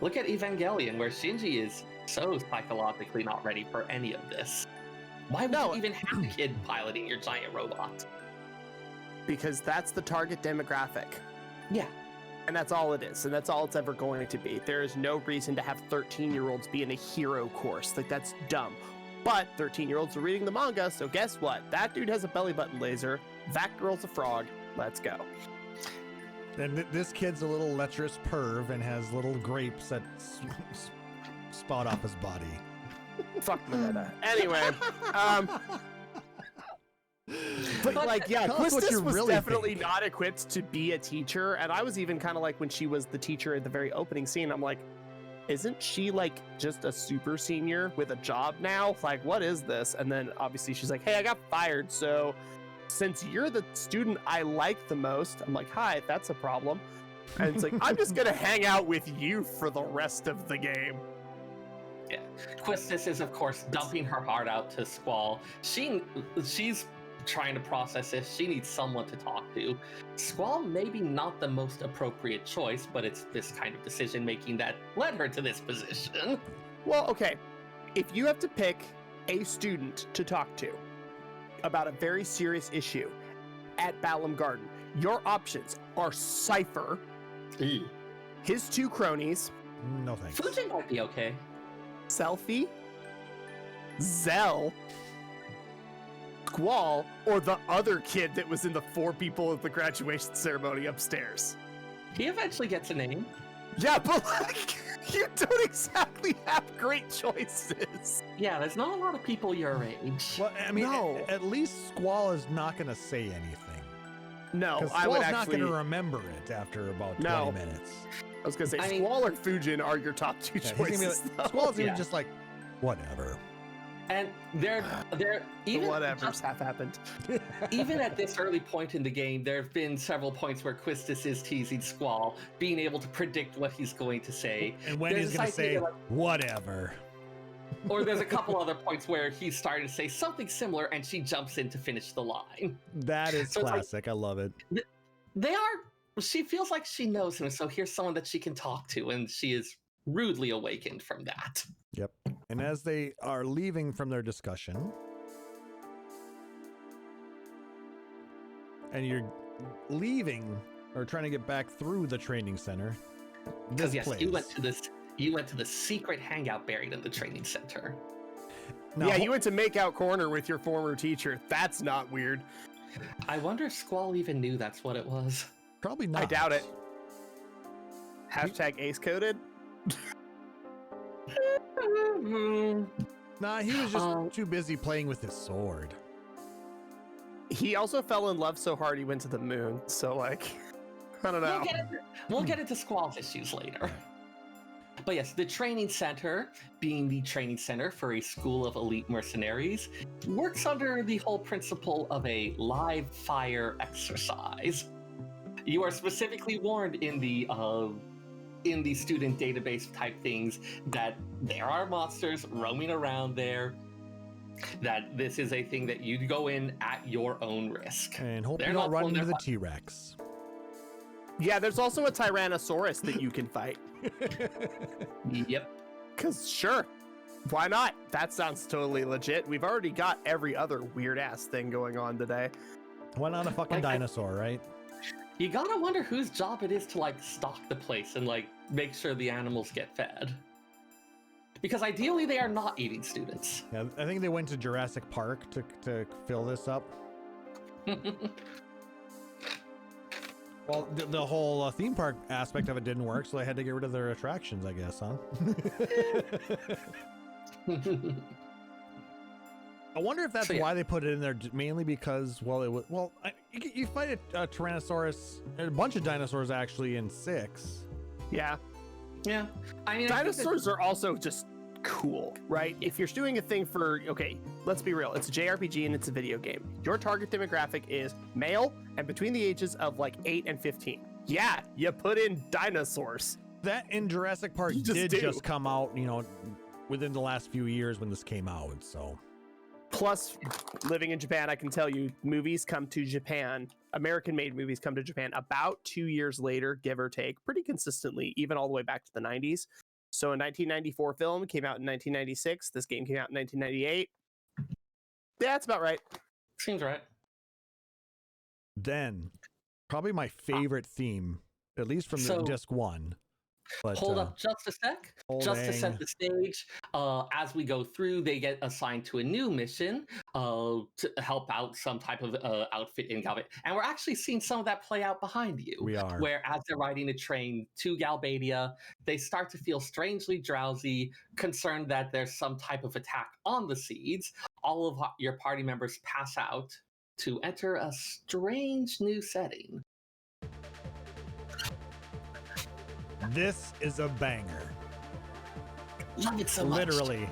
Look at Evangelion, where Shinji is so psychologically not ready for any of this. Why would you even have a kid piloting your giant robot? Because that's the target demographic. Yeah. And that's all it is. And that's all it's ever going to be. There is no reason to have 13-year-olds be in a hero course. Like, that's dumb. But 13-year-olds are reading the manga, so guess what? That dude has a belly button laser. That girl's a frog. Let's go. And this kid's a little lecherous perv and has little grapes that spout off his body. Fuck Mineta. Anyway, but like, yeah, Quistis was really definitely not equipped to be a teacher, and I was even kind of like, when she was the teacher at the very opening scene, I'm like, isn't she like just a super senior with a job now? Like, what is this? And then obviously she's like, hey, I got fired, so since you're the student I like the most, I'm like, hi, that's a problem. And it's like, I'm just gonna hang out with you for the rest of the game. Yeah, Quistis is of course dumping her heart out to Squall. She's trying to process this. She needs someone to talk to. Squall maybe not the most appropriate choice, but it's this kind of decision making that led her to this position. Well, okay, if you have to pick a student to talk to about a very serious issue at Balam Garden, your options are Seyrr, his two cronies, no thanks, Fujin might be okay, Selfie, Zell, Squall, or the other kid that was in the 4 people at the graduation ceremony upstairs. He eventually gets a name. Yeah, but like, you don't exactly have great choices. Yeah, there's not a lot of people your age. Well, I mean, No. at least Squall is not going to say anything. No, Because I would Squall's actually not going to remember it after about 20 minutes. I was gonna say, I mean- Squall or Fujin are your top 2 Yeah, he's gonna be choices. like, though. Squall's going to Yeah. be just like, whatever. And they're even Whatever's half happened. even at this early point in the game, there have been several points where Quistis is teasing Squall, being able to predict what he's going to say. And when There's he's this going to idea say, like- whatever. Or there's a couple other points where he's starting to say something similar and she jumps in to finish the line. That is So it's like- classic. I love it. She feels like she knows him, so here's someone that she can talk to, and she is rudely awakened from that. Yep. And as they are leaving from their discussion, and you're leaving or trying to get back through the training center, Because this yes, place. you went to the secret hangout buried in the training center. Now, Yeah, you went to Makeout Corner with your former teacher. That's not weird. I wonder if Squall even knew that's what it was. probably not. I doubt it. Hashtag ace coded. Nah, he was just too busy playing with his sword. He also fell in love so hard he went to the moon. So like, I don't know. We'll get into Squall's issues later. But yes, the training center, being the training center for a school of elite mercenaries, works under the whole principle of a live fire exercise. You are specifically warned in the student database type things that there are monsters roaming around there, that this is a thing that you go in at your own risk. And hope They're you don't not run pulling into their the T-Rex. Yeah, there's also a Tyrannosaurus that you can fight. Yep. Cause sure, why not? That sounds totally legit. We've already got every other weird ass thing going on today. Why not a fucking Like, dinosaur, right? You gotta wonder whose job it is to like stock the place and like make sure the animals get fed. Because ideally they are not eating students. Yeah, I think they went to Jurassic Park to fill this up. Well, the whole theme park aspect of it didn't work, so they had to get rid of their attractions, I guess, huh? I wonder if that's So, yeah. why they put it in there, mainly because, well, it was, well, you fight a Tyrannosaurus, a bunch of dinosaurs actually in 6. Yeah, Yeah. I mean, I think that- dinosaurs are also just cool, right? If you're doing a thing for, okay, let's be real, it's a JRPG and it's a video game. Your target demographic is male and between the ages of like 8 and 15. Yeah, you put in dinosaurs. That in Jurassic Park You just did do. just come out, within the last few years when this came out, so. Plus, living in Japan, I can tell you, movies come to Japan, American-made movies come to Japan about 2 years later, give or take, pretty consistently, even all the way back to the 90s. So a 1994 film came out in 1996. This game came out in 1998. Yeah, that's about right. Seems right. Then, probably my favorite theme, at least from So- disc 1. But, Hold up just a sec. Just to set holding. the stage, as we go through, they get assigned to a new mission to help out some type of outfit in Galbadia. And we're actually seeing some of that play out behind you. We are. Where as they're riding a train to Galbadia, they start to feel strangely drowsy, concerned that there's some type of attack on the seeds. All of your party members pass out to enter a strange new setting. This is a banger. Love it so much. Literally.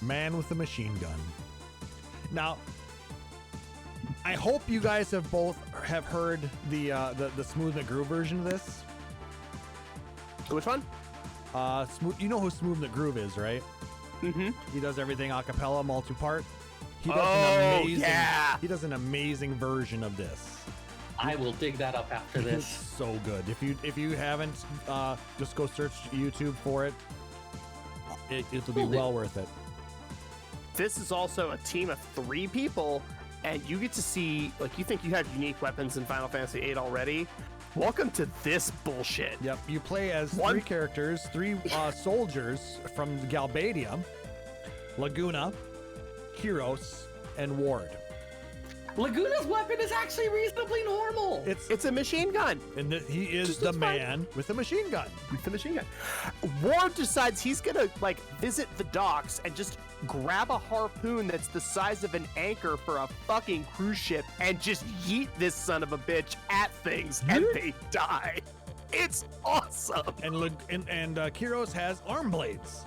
Man with a machine gun. Now, I hope you guys have both have heard the Smooth McGroove version of this. Which one? Smooth. You know who Smooth McGroove is, right? Mm-hmm. He does everything a cappella, multi-part. He does Oh, yeah. He does an amazing version of this. I will dig that up after It's this. so good. If you haven't, just go search YouTube for it. It'll be well worth it. This is also a team of 3 people, and you get to see, like, you think you have unique weapons in Final Fantasy VIII already? Welcome to this bullshit. Yep, you play as 3 characters, 3 soldiers from Galbadia: Laguna, Kyros, and Ward. Laguna's weapon is actually reasonably normal. It's a machine gun. And he is Just the looks fine. man with the machine gun. With the machine gun. Ward decides he's gonna, like, visit the docks and just grab a harpoon that's the size of an anchor for a fucking cruise ship and just yeet this son of a bitch at things, and they die. It's awesome. And Kyros has arm blades.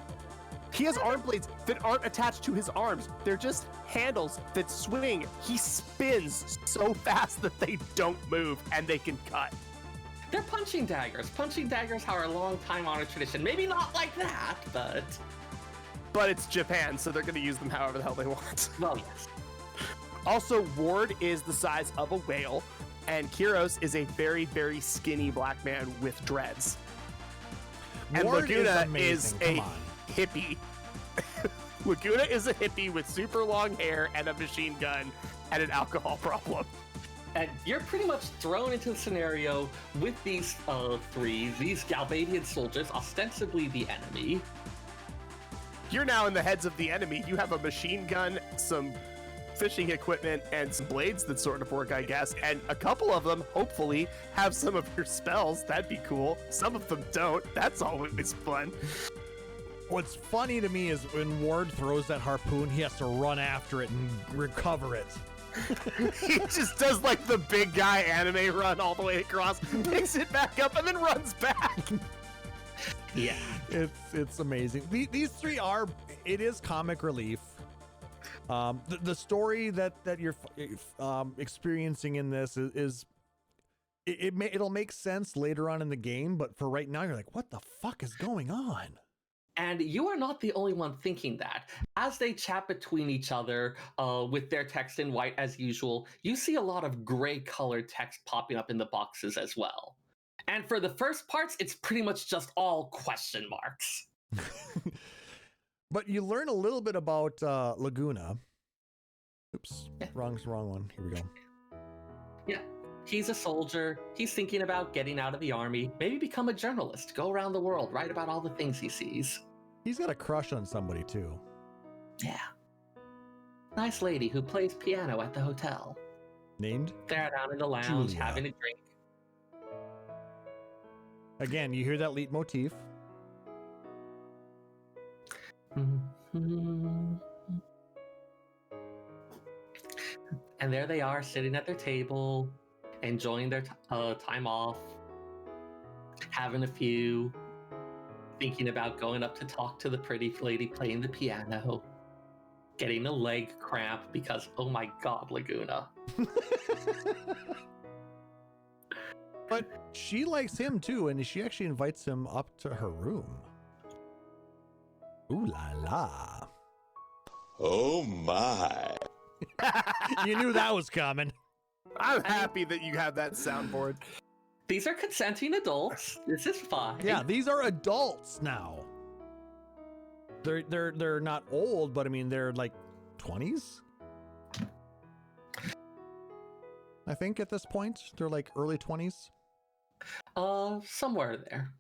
He has arm blades that aren't attached to his arms. They're just handles that swing. He spins so fast that they don't move and they can cut. They're punching daggers. Punching daggers are a long time honored tradition. Maybe not like that, but But it's Japan, so they're going to use them however the hell they want. well, yes. Also, Ward is the size of a whale, and Kyros is a very, very skinny black man with dreads. And Ward Laguna is is amazing. a Come on. hippie. Laguna is a hippie with super long hair and a machine gun and an alcohol problem. And you're pretty much thrown into the scenario with these 3, these Galbadian soldiers, ostensibly the enemy. You're now in the heads of the enemy. You have a machine gun, some fishing equipment, and some blades that sort of work, I guess. And a couple of them, hopefully, have some of your spells. That'd be cool. Some of them don't. That's always fun. What's funny to me is when Ward throws that harpoon, he has to run after it and recover it. He just does like the big guy anime run all the way across, picks it back up, and then runs back. Yeah. It's amazing. These 3 are, it is comic relief. The story that you're experiencing in this it'll make sense later on in the game, but for right now you're like, what the fuck is going on? And you are not the only one thinking that. As they chat between each other with their text in white as usual, you see a lot of gray colored text popping up in the boxes as well. And for the first parts, it's pretty much just all question marks. But you learn a little bit about Laguna. Oops, Yeah. wrong one. Here we go. Yeah, he's a soldier. He's thinking about getting out of the army, maybe become a journalist, go around the world, write about all the things he sees. He's got a crush on somebody too. Yeah. Nice lady who plays piano at the hotel. Named? They're down in the lounge Julia. having a drink. Again, you hear that leitmotif. And there they are, sitting at their table, enjoying their time off, having a few, thinking about going up to talk to the pretty lady playing the piano, getting a leg cramp because, oh my god, Laguna. But she likes him too, and she actually invites him up to her room. Ooh la la. Oh my. You knew that was coming. I'm happy that you have that soundboard. These are consenting adults. This is fine. Yeah, these are adults now. They're not old, but I mean they're like 20s. I think at this point they're like early 20s. Somewhere there.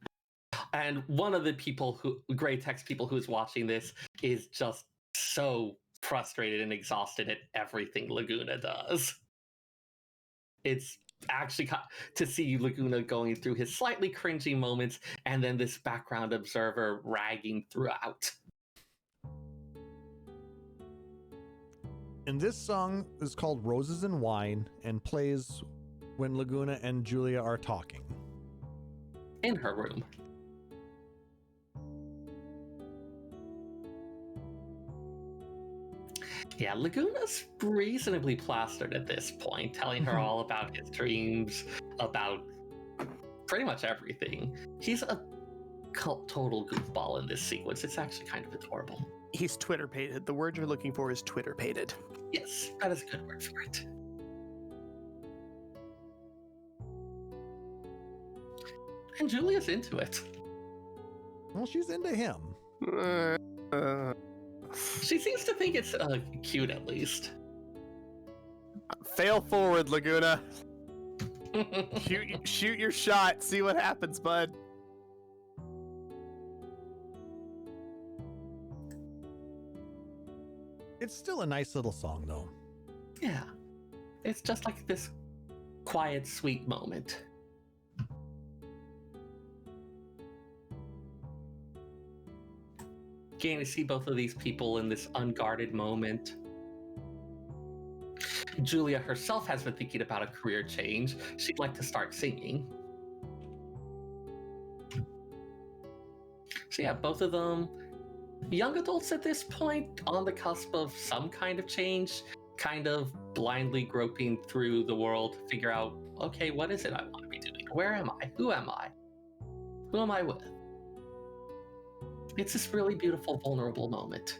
And one of the people gray text people who's watching this is just so frustrated and exhausted at everything Laguna does. It's actually to see Laguna going through his slightly cringy moments and then this background observer ragging throughout. And this song is called Roses and Wine and plays when Laguna and Julia are talking. In her room. Yeah, Laguna's reasonably plastered at this point, telling her all about his dreams, about pretty much everything. He's a total goofball in this sequence. It's actually kind of adorable. He's Twitter-pated. The word you're looking for is Twitter-pated. Yes, that is a good word for it. And Julia's into it. Well, she's into him. She seems to think it's cute, at least. Fail forward, Laguna. Shoot your shot. See what happens, bud. It's still a nice little song, though. Yeah. It's just like this quiet, sweet moment. Getting to see both of these people in this unguarded moment. Julia herself has been thinking about a career change. She'd like to start singing. So yeah, both of them young adults at this point, on the cusp of some kind of change, kind of blindly groping through the world to figure out, okay, what is it I want to be doing? Where am I? Who am I? Who am I with? It's this really beautiful, vulnerable moment.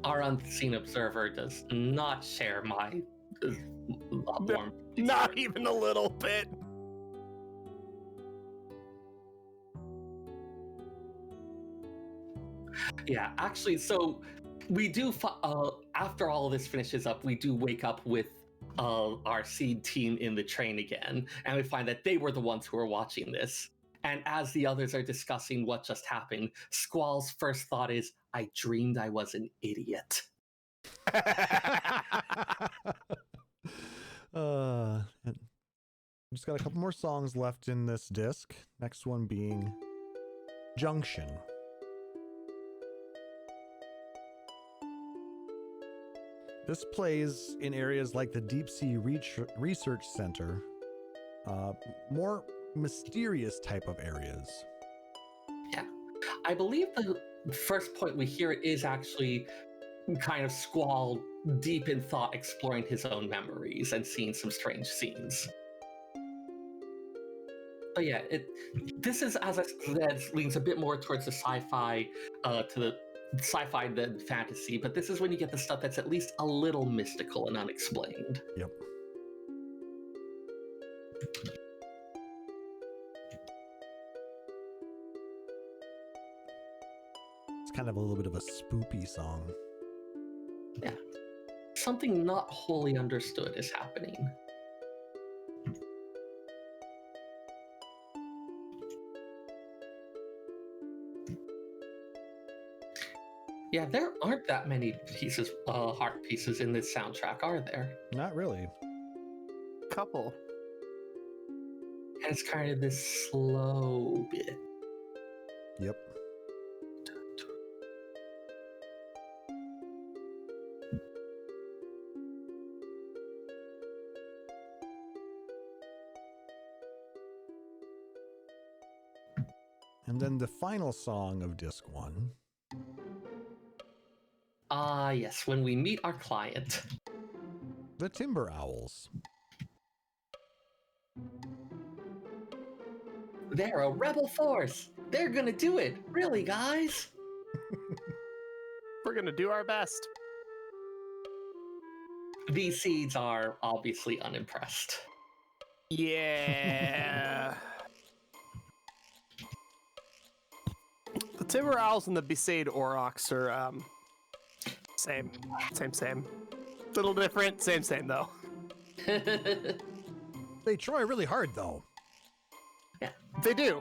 Our unseen observer does not share my warm. Not even a little bit. Yeah, actually, so we do, after all of this finishes up, we do wake up with our seed team in the train again, and we find that they were the ones who were watching this. And as the others are discussing what just happened, Squall's first thought is, I dreamed I was an idiot. Just got a couple more songs left in this disc. Next one being Junction. This plays in areas like the Deep Sea Research Center, more mysterious type of areas. Yeah. I believe the first point we hear is actually kind of Squall deep in thought, exploring his own memories and seeing some strange scenes. But yeah, this is, as I said, leans a bit more towards the sci-fi, to the sci-fi than fantasy, but this is when you get the stuff that's at least a little mystical and unexplained. Yep. It's kind of a little bit of a spoopy song. Yeah. Something not wholly understood is happening. Yeah, there aren't that many pieces, heart pieces in this soundtrack, are there? Not really. Couple. And it's kind of this slow bit. Yep. And then the final song of disc 1. Ah, yes, when we meet our client. The Timber Owls. They're a rebel force! They're gonna do it. Really, guys? We're gonna do our best. These seeds are obviously unimpressed. Yeah. The Timber Owls and the Besaid Aurochs are same. Little different, same though. They try really hard, though. They do.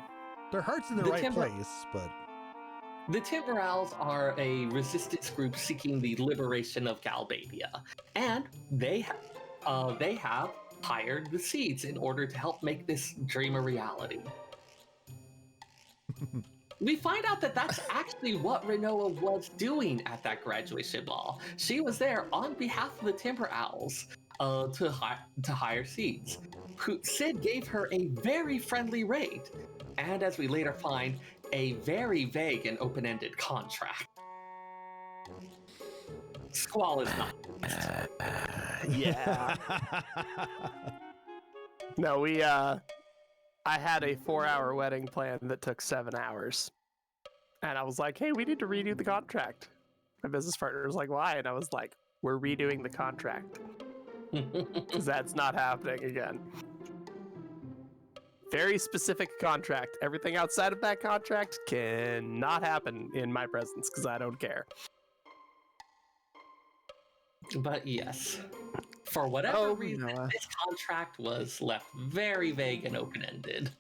Their heart's in the right place, but... The Timber Owls are a resistance group seeking the liberation of Galbadia, and they have hired the Seeds in order to help make this dream a reality. We find out that that's actually what Renoa was doing at that graduation ball. She was there on behalf of the Timber Owls to hire Seeds. Sid gave her a very friendly rate, and as we later find, a very vague and open-ended contract. Squall is not. Yeah. No, I had a 4-hour wedding plan that took 7 hours. And I was like, hey, we need to redo the contract. My business partner was like, why? And I was like, we're redoing the contract. Because that's not happening again. Very specific contract. Everything outside of that contract cannot happen in my presence because I don't care. But yes, for whatever reason, this contract was left very vague and open-ended.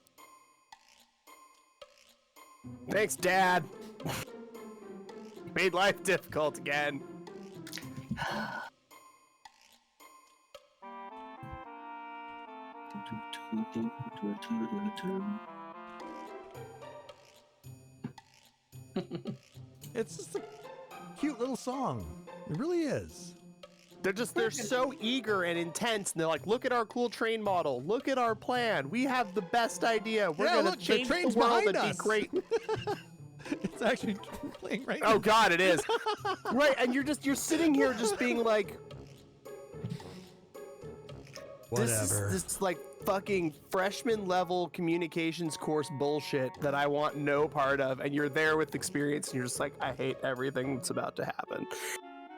Thanks, Dad. Made life difficult again. It's just a cute little song. It really is. They're so eager and intense, and they're like, look at our cool train model, look at our plan, we have the best idea, we're gonna change the world and be great. It's actually playing right now. Oh god, it is. Right, and you're sitting here just being like, Whatever. This is like fucking freshman level communications course bullshit that I want no part of, and you're there with experience and you're just like, I hate everything that's about to happen.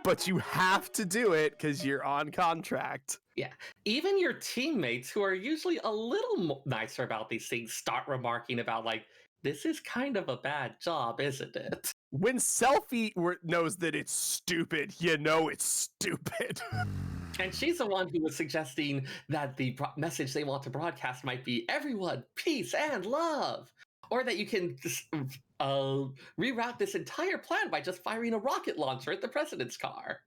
But you have to do it because you're on contract. Yeah. Even your teammates, who are usually a little nicer about these things, start remarking about, like, this is kind of a bad job, isn't it? When Selfie knows that it's stupid, you know it's stupid. And she's the one who was suggesting that the message they want to broadcast might be everyone, peace and love. Or that you can just reroute this entire plan by just firing a rocket launcher at the president's car.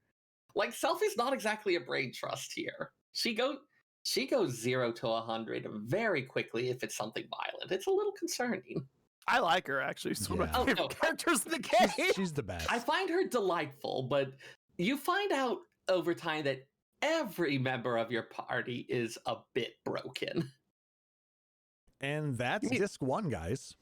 Like, Selfie's not exactly a brain trust here. She goes 0 to 100 very quickly if it's something violent. It's a little concerning. I like her, actually. She's one of my favorite characters in the game. She's the best. I find her delightful, but you find out over time that every member of your party is a bit broken. And that's disc 1, guys.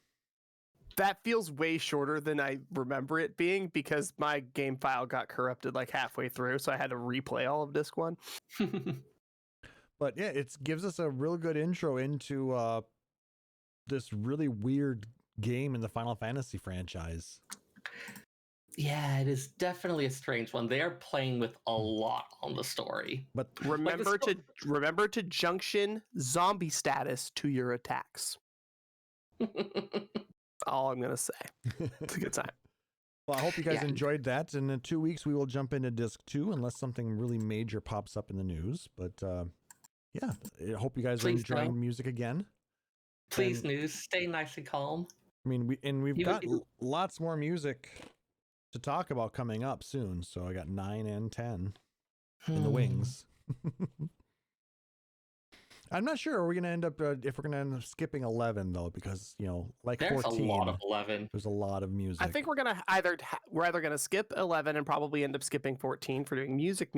That feels way shorter than I remember it being because my game file got corrupted like halfway through, so I had to replay all of disc 1. But yeah, it gives us a real good intro into this really weird game in the Final Fantasy franchise. Yeah, it is definitely a strange one. They are playing with a lot on the story. But remember to junction zombie status to your attacks. All I'm gonna say. It's a good time. Well, I hope you guys enjoyed that. And in 2 weeks, we will jump into disc 2 unless something really major pops up in the news. But yeah, I hope you guys are enjoying music again. Please, news, stay nice and calm. I mean, we've got lots more music to talk about coming up soon. So I got 9 and 10 in the wings. I'm not sure. Are we going to end up if we're going to end up skipping 11 though, because like there's 14, a lot of 11. There's a lot of music. I think we're gonna we're either gonna skip 11 and probably end up skipping 14 for doing music.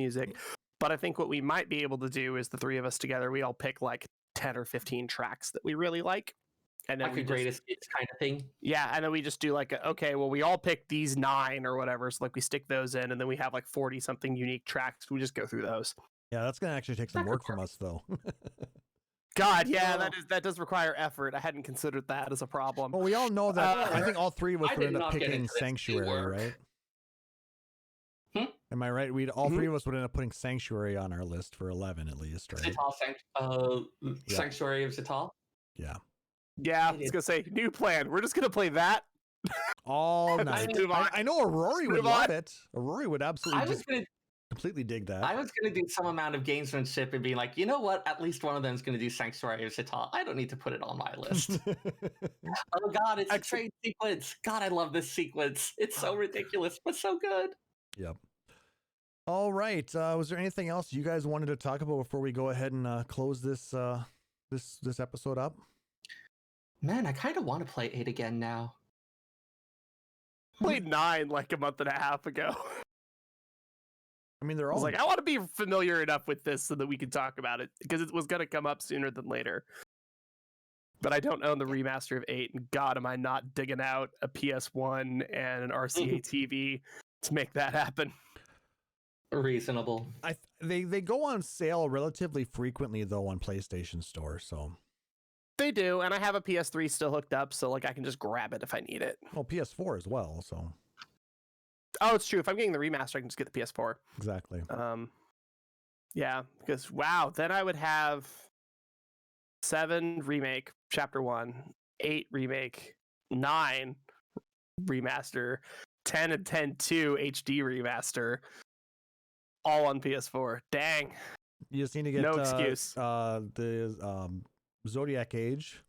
But I think what we might be able to do is the three of us together. We all pick like 10 or 15 tracks that we really like, and then like a greatest hits kind of thing. Yeah, and then we just do like okay, well we all pick these 9 or whatever, so like we stick those in, and then we have like 40 something unique tracks. We just go through those. Yeah, that's gonna actually take some work from us though. God, yeah, that does require effort. I hadn't considered that as a problem. Well, we all know that. I think all three of us I would did end up not get picking into this Sanctuary, work. right? Hmm? Am I right? We'd all three of us would end up putting Sanctuary on our list for 11 at least, right? Sanctuary of Zital. Yeah. Yeah, I was gonna say new plan. We're just gonna play that. All Let's night. move on. I know Aurori would Move love on. it. Aurori would absolutely I was just gonna completely dig that. I was gonna do some amount of gamesmanship and be like, you know what? At least one of them is gonna do Sanctuary of Zital. I don't need to put it on my list. Oh God, it's a trade sequence. God, I love this sequence. It's so ridiculous, but so good. Yep. All right. Was there anything else you guys wanted to talk about before we go ahead and close this this episode up? Man, I kind of want to play 8 again now. Played 9 like a month and a half ago. I mean, they're I all was like, I want to be familiar enough with this so that we can talk about it because it was going to come up sooner than later. But I don't own the remaster of 8, and God, am I not digging out a PS1 and an RCA TV to make that happen. Reasonable. they go on sale relatively frequently though on PlayStation Store, so They do, and I have a PS3 still hooked up, so like I can just grab it if I need it. well, PS4 as well, so Oh, it's true. If I'm getting the remaster, I can just get the PS4. exactly. Yeah, because wow, then I would have 7 remake chapter 1, 8 remake, 9 remaster, 10 and 10-2 HD remaster, all on PS4. Dang. You just need to get No excuse. The Zodiac Age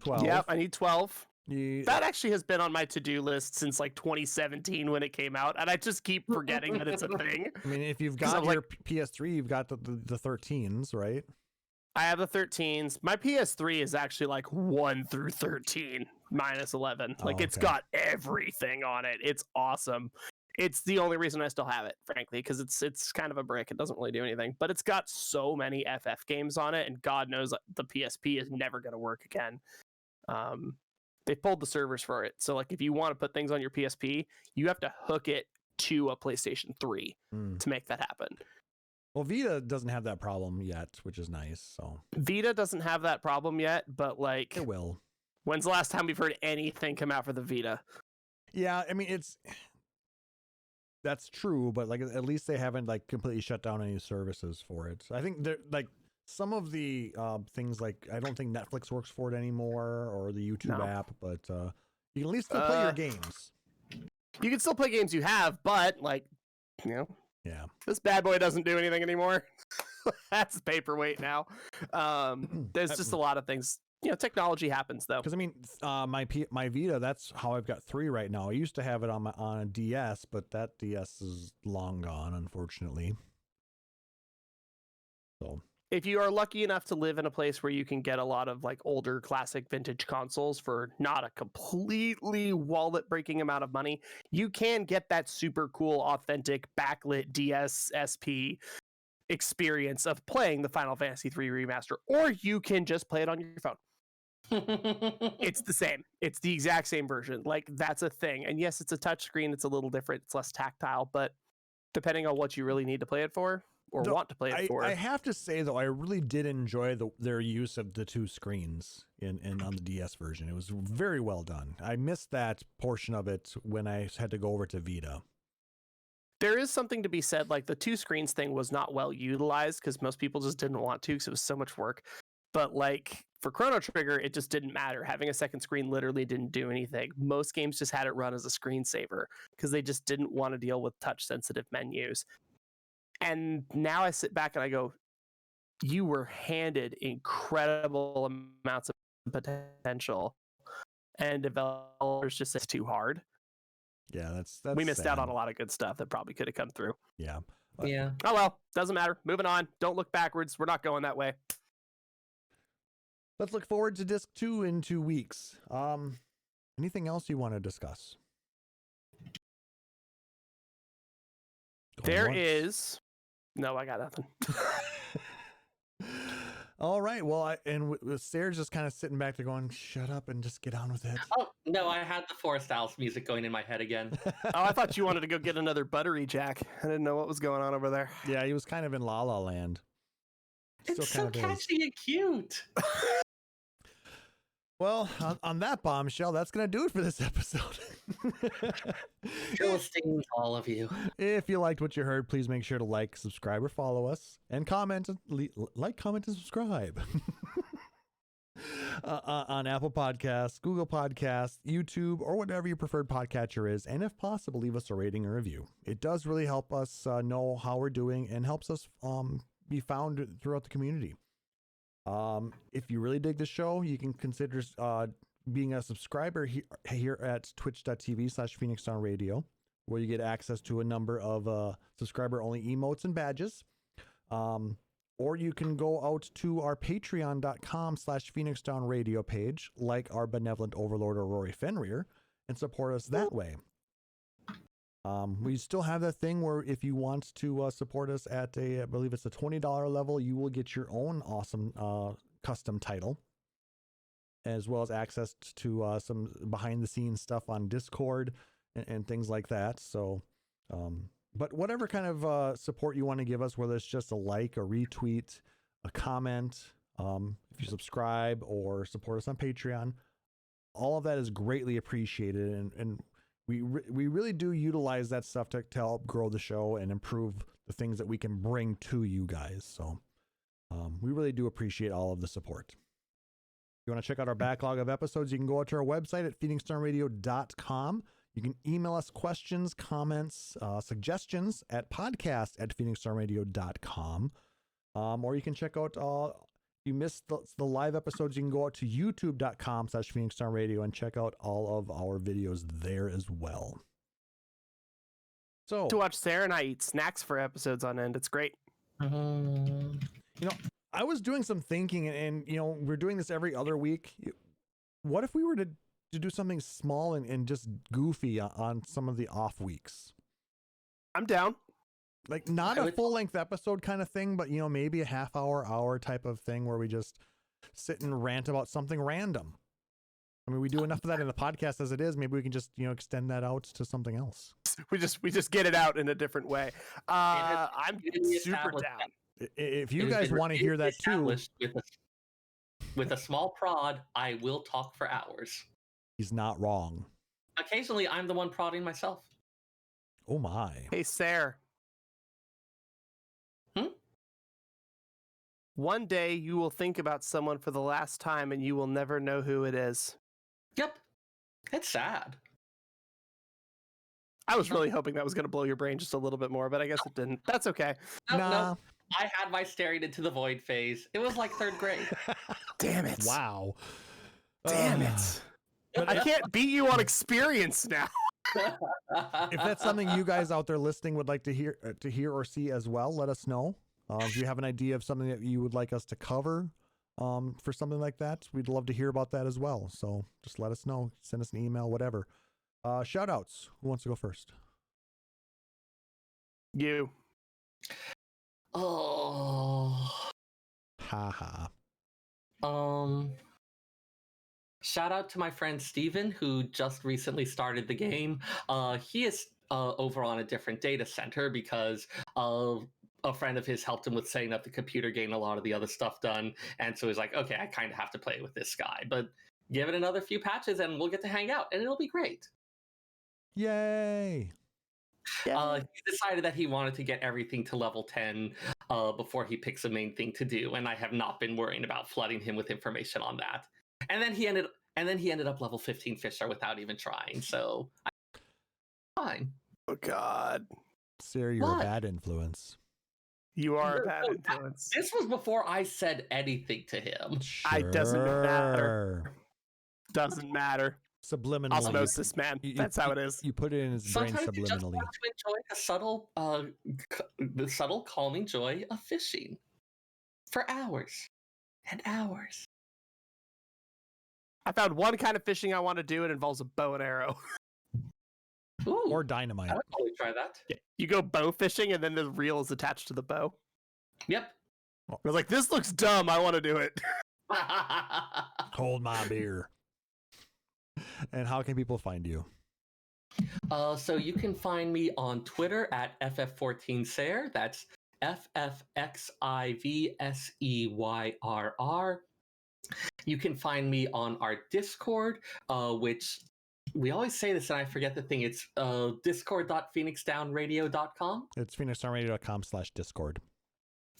12. Yep, I need 12. You- That actually has been on my to-do list since like 2017 when it came out, and I just keep forgetting that it's a thing. I mean, if you've 'Cause got I'm your PS3, you've got the 13s, right? I have the 13s. My PS3 is actually like 1 through 13 minus 11. Like it's okay. got everything on it. It's awesome. It's the only reason I still have it, frankly, because it's kind of a brick. It doesn't really do anything, but it's got so many FF games on it, and God knows the PSP is never going to work again. They pulled the servers for it, so like if you want to put things on your PSP, you have to hook it to a PlayStation 3 to make that happen. Well, Vita doesn't have that problem yet, which is nice. So Vita doesn't have that problem yet, but like, it will. when's the last time we've heard anything come out for the Vita? Yeah, I mean that's true, but like at least they haven't like completely shut down any services for it. I think they're like some of the things like I don't think Netflix works for it anymore or the YouTube app, but you can at least still play your games. You can still play games you have, but like, you know, Yeah. this bad boy doesn't do anything anymore. That's paperweight now. There's just a lot of things. You know, technology happens though. Because I mean, my Vita, that's how I've got 3 right now. I used to have it on a DS, but that DS is long gone, unfortunately. So if you are lucky enough to live in a place where you can get a lot of like older classic vintage consoles for not a completely wallet breaking amount of money, you can get that super cool, authentic backlit DS SP experience of playing the Final Fantasy III remaster, or you can just play it on your phone. It's the same. It's the exact same version. Like that's a thing. And yes, it's a touchscreen. It's a little different. It's less tactile, but depending on what you really need to play it for or want to play it for. I have to say though, I really did enjoy their use of the 2 screens in on the DS version. It was very well done. I missed that portion of it when I had to go over to Vita. There is something to be said, like the 2 screens thing was not well utilized because most people just didn't want to because it was so much work. But like for Chrono Trigger, it just didn't matter. Having a second screen literally didn't do anything. Most games just had it run as a screensaver because they just didn't want to deal with touch sensitive menus. And now I sit back and I go, you were handed incredible amounts of potential and developers just said it's too hard. Yeah, that's we missed sad. out on a lot of good stuff that probably could have come through. Yeah. Yeah. Oh well, doesn't matter. Moving on. Don't look backwards. We're not going that way. Let's look forward to disc 2 in 2 weeks. Anything else you want to discuss? There is. No, I got nothing. All right. Well, with Seyrr just kind of sitting back there going, shut up and just get on with it. Oh, no, I had the Forest Owls music going in my head again. Oh, I thought you wanted to go get another buttery jack. I didn't know what was going on over there. Yeah, he was kind of in La La Land. It's so kind of is. catchy and cute. Well, on that bombshell, that's going to do it for this episode. Philistines, all of you. If you liked what you heard, please make sure to like, subscribe, or follow us, and comment, like, comment, and subscribe. On Apple Podcasts, Google Podcasts, YouTube, or whatever your preferred podcatcher is, and if possible, leave us a rating or review. It does really help us know how we're doing and helps us be found throughout the community. If you really dig the show, you can consider being a subscriber here at twitch.tv/Phoenix Down Radio, where you get access to a number of subscriber-only emotes and badges. Or you can go out to our patreon.com/Phoenix Down Radio page, like our benevolent overlord Rory Fenrir, and support us that way. We still have that thing where if you want to support us at I believe it's a $20 level, you will get your own awesome custom title, as well as access to some behind the scenes stuff on Discord and things like that. So, but whatever kind of support you want to give us, whether it's just a like, a retweet, a comment, if you subscribe or support us on Patreon, all of that is greatly appreciated. And we really do utilize that stuff to help grow the show and improve the things that we can bring to you guys. So we really do appreciate all of the support. If you want to check out our backlog of episodes, you can go out to our website at phoenixdownradio.com. You can email us questions, comments, suggestions at podcast@phoenixdownradio.com. Or you can check out, if you missed the live episodes, you can go out to youtube.com/PhoenixDownRadio and check out all of our videos there as well. So, To watch Seyrr and I eat snacks for episodes on end. It's great. I was doing some thinking, and we're doing this every other week. What if we were to do something small and just goofy on some of the off weeks? I'm down. Like not a full length episode kind of thing, but maybe a half hour type of thing where we just sit and rant about something random. I mean, we do enough of that in the podcast as it is. Maybe we can just extend that out to something else. We just get it out in a different way. I'm super down. If you guys want to hear that too, with a small prod, I will talk for hours. He's not wrong. Occasionally, I'm the one prodding myself. Oh my! Hey, Seyrr. One day you will think about someone for the last time and you will never know who it is. Yep. It's sad. I was really hoping that was going to blow your brain just a little bit more, but I guess it didn't. That's okay. No. I had my staring into the void phase. It was like 3rd grade. Damn it. Wow. Damn it. I can't beat you on experience now. If that's something you guys out there listening would like to hear or see as well, let us know. If you have an idea of something that you would like us to cover for something like that, we'd love to hear about that as well. So just let us know. Send us an email, whatever. Shout outs. Who wants to go first? You. Oh. Haha. Shout out to my friend Steven, who just recently started the game. He is over on a different data center because a friend of his helped him with setting up the computer, getting a lot of the other stuff done. And so he's like, okay, I kind of have to play with this guy. But give it another few patches and we'll get to hang out and it'll be great. Yay! He decided that he wanted to get everything to level 10 before he picks a main thing to do. And I have not been worrying about flooding him with information on that. And then he ended up level 15 Fisher without even trying. So fine. Oh God. Seyrr, you're a bad influence. You are a bad influence. This was before I said anything to him. Sure. Doesn't matter. Doesn't matter. Subliminally. Osmosis, man. That's how it is. You put it in his brain Sometimes you just subliminally. want to enjoy the subtle calming joy of fishing for hours and hours. I found one kind of fishing I want to do. It involves a bow and arrow. Ooh, Or dynamite. I would totally try that. Yeah. You go bow fishing and then the reel is attached to the bow. Yep. I was like, this looks dumb. I want to do it. Hold my beer. And how can people find you? So you can find me on Twitter at FF14Seyrr. That's FFXIVSEYRR. You can find me on our Discord, which we always say this and I forget the thing. It's discord.phoenixdownradio.com. It's phoenixdownradio.com/discord.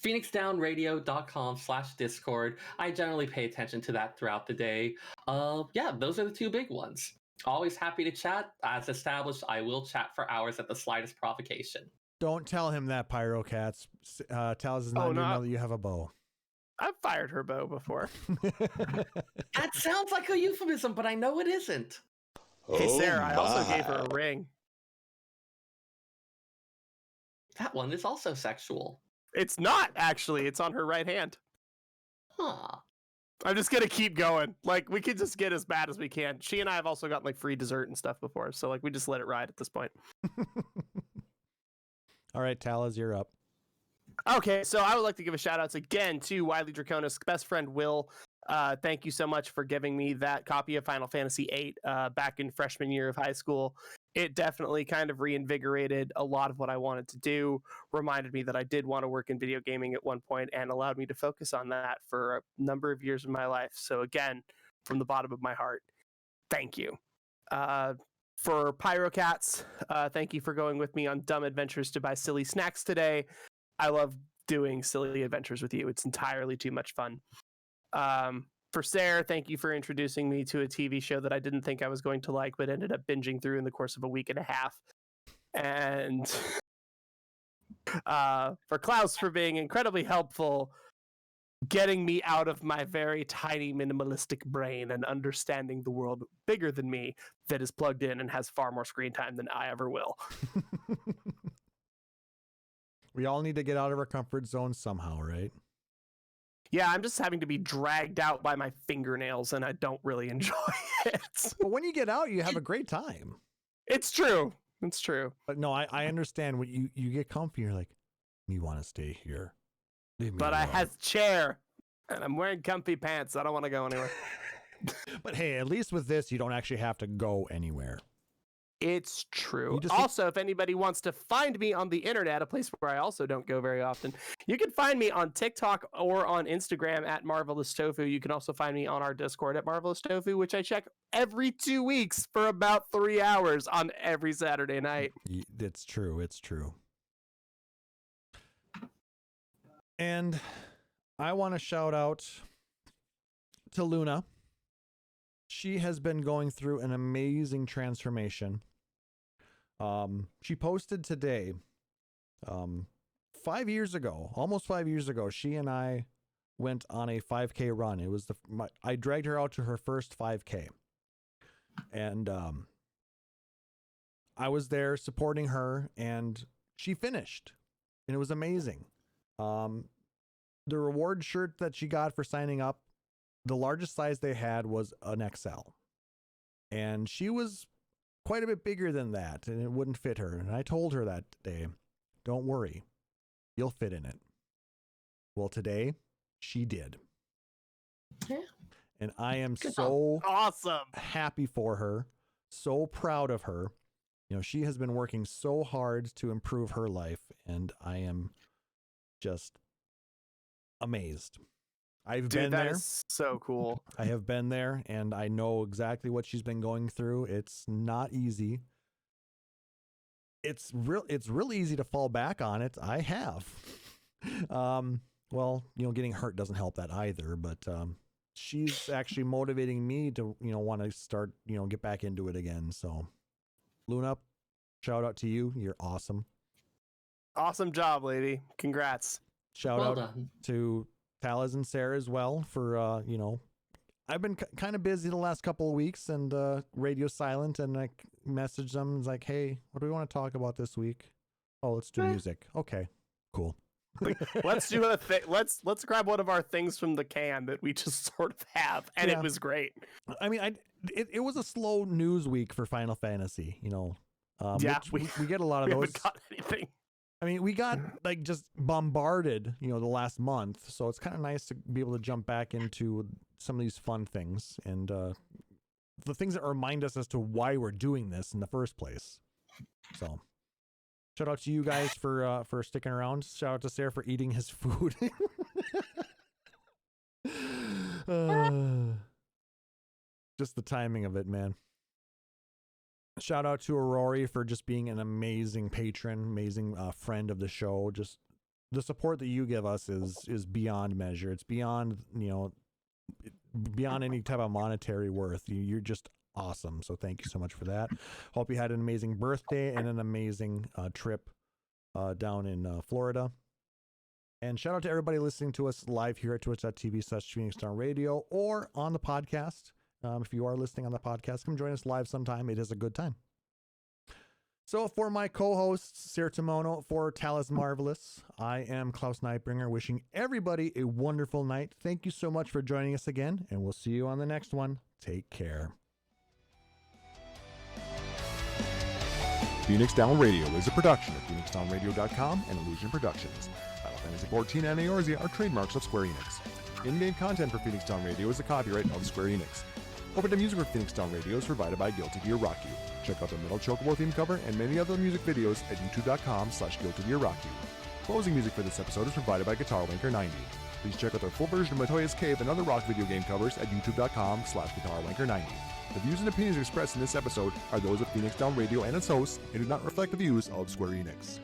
phoenixdownradio.com/discord. I generally pay attention to that throughout the day. Yeah, those are the two big ones. Always happy to chat. As established, I will chat for hours at the slightest provocation. Don't tell him that, Pyrocats. Taliz is not know that you have a bow. I've fired her bow before. That sounds like a euphemism, but I know it isn't. Hey, Oh Seyrr, I also gave her my. a ring. That one is also sexual. It's not, actually. It's on her right hand. Huh. I'm just gonna keep going. Like, we could just get as bad as we can. She and I have also gotten like free dessert and stuff before, so like we just let it ride at this point. All right, Taliz, you're up. Okay, so I would like to give a shout outs again to Wiley Draconis, best friend Will. Thank you so much for giving me that copy of Final Fantasy VIII back in freshman year of high school. It definitely kind of reinvigorated a lot of what I wanted to do, reminded me that I did want to work in video gaming at one point, and allowed me to focus on that for a number of years of my life. So again, from the bottom of my heart, thank you. For Pyrocats, thank you for going with me on dumb adventures to buy silly snacks today. I love doing silly adventures with you. It's entirely too much fun. For Seyrr, thank you for introducing me to a TV show that I didn't think I was going to like, but ended up binging through in the course of a week and a half. And for Klauss, for being incredibly helpful, getting me out of my very tiny minimalistic brain and understanding the world bigger than me that is plugged in and has far more screen time than I ever will. We all need to get out of our comfort zone somehow, right? Yeah, I'm just having to be dragged out by my fingernails, and I don't really enjoy it. But when you get out, you have a great time. It's true. It's true. But no, I understand when you get comfy, you're like, you want to stay here. Leave me But I alone." has a chair, and I'm wearing comfy pants. I don't want to go anywhere. But hey, at least with this, you don't actually have to go anywhere. It's true. You just- Also, if anybody wants to find me on the internet, a place where I also don't go very often, you can find me on TikTok or on Instagram at Marvelous Tofu. You can also find me on our Discord at Marvelous Tofu, which I check every 2 weeks for about 3 hours on every Saturday night. It's true. It's true. And I want to shout out to Luna. She has been going through an amazing transformation. She posted today, 5 years ago, almost 5 years ago, she and I went on a 5K run. It was I dragged her out to her first 5K. And I was there supporting her, and she finished. And it was amazing. The reward shirt that she got for signing up, the largest size they had was an XL. And she was quite a bit bigger than that, and it wouldn't fit her. And I told her that day, don't worry, you'll fit in it. Well, today, she did. Yeah. And I am Good so Awesome. happy for her, so proud of her. You know, she has been working so hard to improve her life, and I am just amazed. I've been That there. is so cool. I have been there, and I know exactly what she's been going through. It's not easy. It's real easy to fall back on it. I have. Well, you know, getting hurt doesn't help that either, but she's actually motivating me to, you know, want to start, you know, get back into it again. So, Luna, shout out to you. You're awesome. Awesome job, lady. Congrats. Shout Well out done. to Taliz and Seyrr as well for, you know, I've been kind of busy the last couple of weeks, and radio silent, and I messaged them. It's like, hey, what do we want to talk about this week? Oh, let's do music. Okay, cool. Let's do a thing. Let's grab one of our things from the can that we just sort of have, and Yeah. it was great. I mean, it was a slow news week for Final Fantasy, you know. Yeah, which we get a lot of We those. haven't got anything. I mean, we got like just bombarded, you know, the last month. So it's kind of nice to be able to jump back into some of these fun things and the things that remind us as to why we're doing this in the first place. So Shout out to you guys for sticking around. Shout out to Seyrr for eating his food. Just the timing of it, man. Shout out to Aurori for just being an amazing patron, amazing friend of the show. Just the support that you give us is beyond measure. It's beyond, beyond any type of monetary worth. You're just awesome. So thank you so much for that. Hope you had an amazing birthday and an amazing trip down in Florida. And shout out to everybody listening to us live here at twitch.tv/PhoenixDownRadio or on the podcast. If you are listening on the podcast, come join us live sometime. It is a good time. So for my co-hosts, Seyrr Timono, for Taliz Marvelous, I am Klauss Nightbringer, wishing everybody a wonderful night. Thank you so much for joining us again, and we'll see you on the next one. Take care. Phoenix Down Radio is a production of PhoenixDownRadio.com and Illusion Productions. Final Fantasy XIV and Eorzea are trademarks of Square Enix. In-game content for Phoenix Down Radio is the copyright of Square Enix. Opening music for Phoenix Down Radio is provided by Guilty Gear Rock You. Check out the Metal Chocobo theme cover and many other music videos at youtube.com/Guilty Gear Rock You. Closing music for this episode is provided by Guitar Wanker 90. Please check out their full version of Matoya's Cave and other rock video game covers at youtube.com/Guitar Wanker 90. The views and opinions expressed in this episode are those of Phoenix Down Radio and its hosts and do not reflect the views of Square Enix.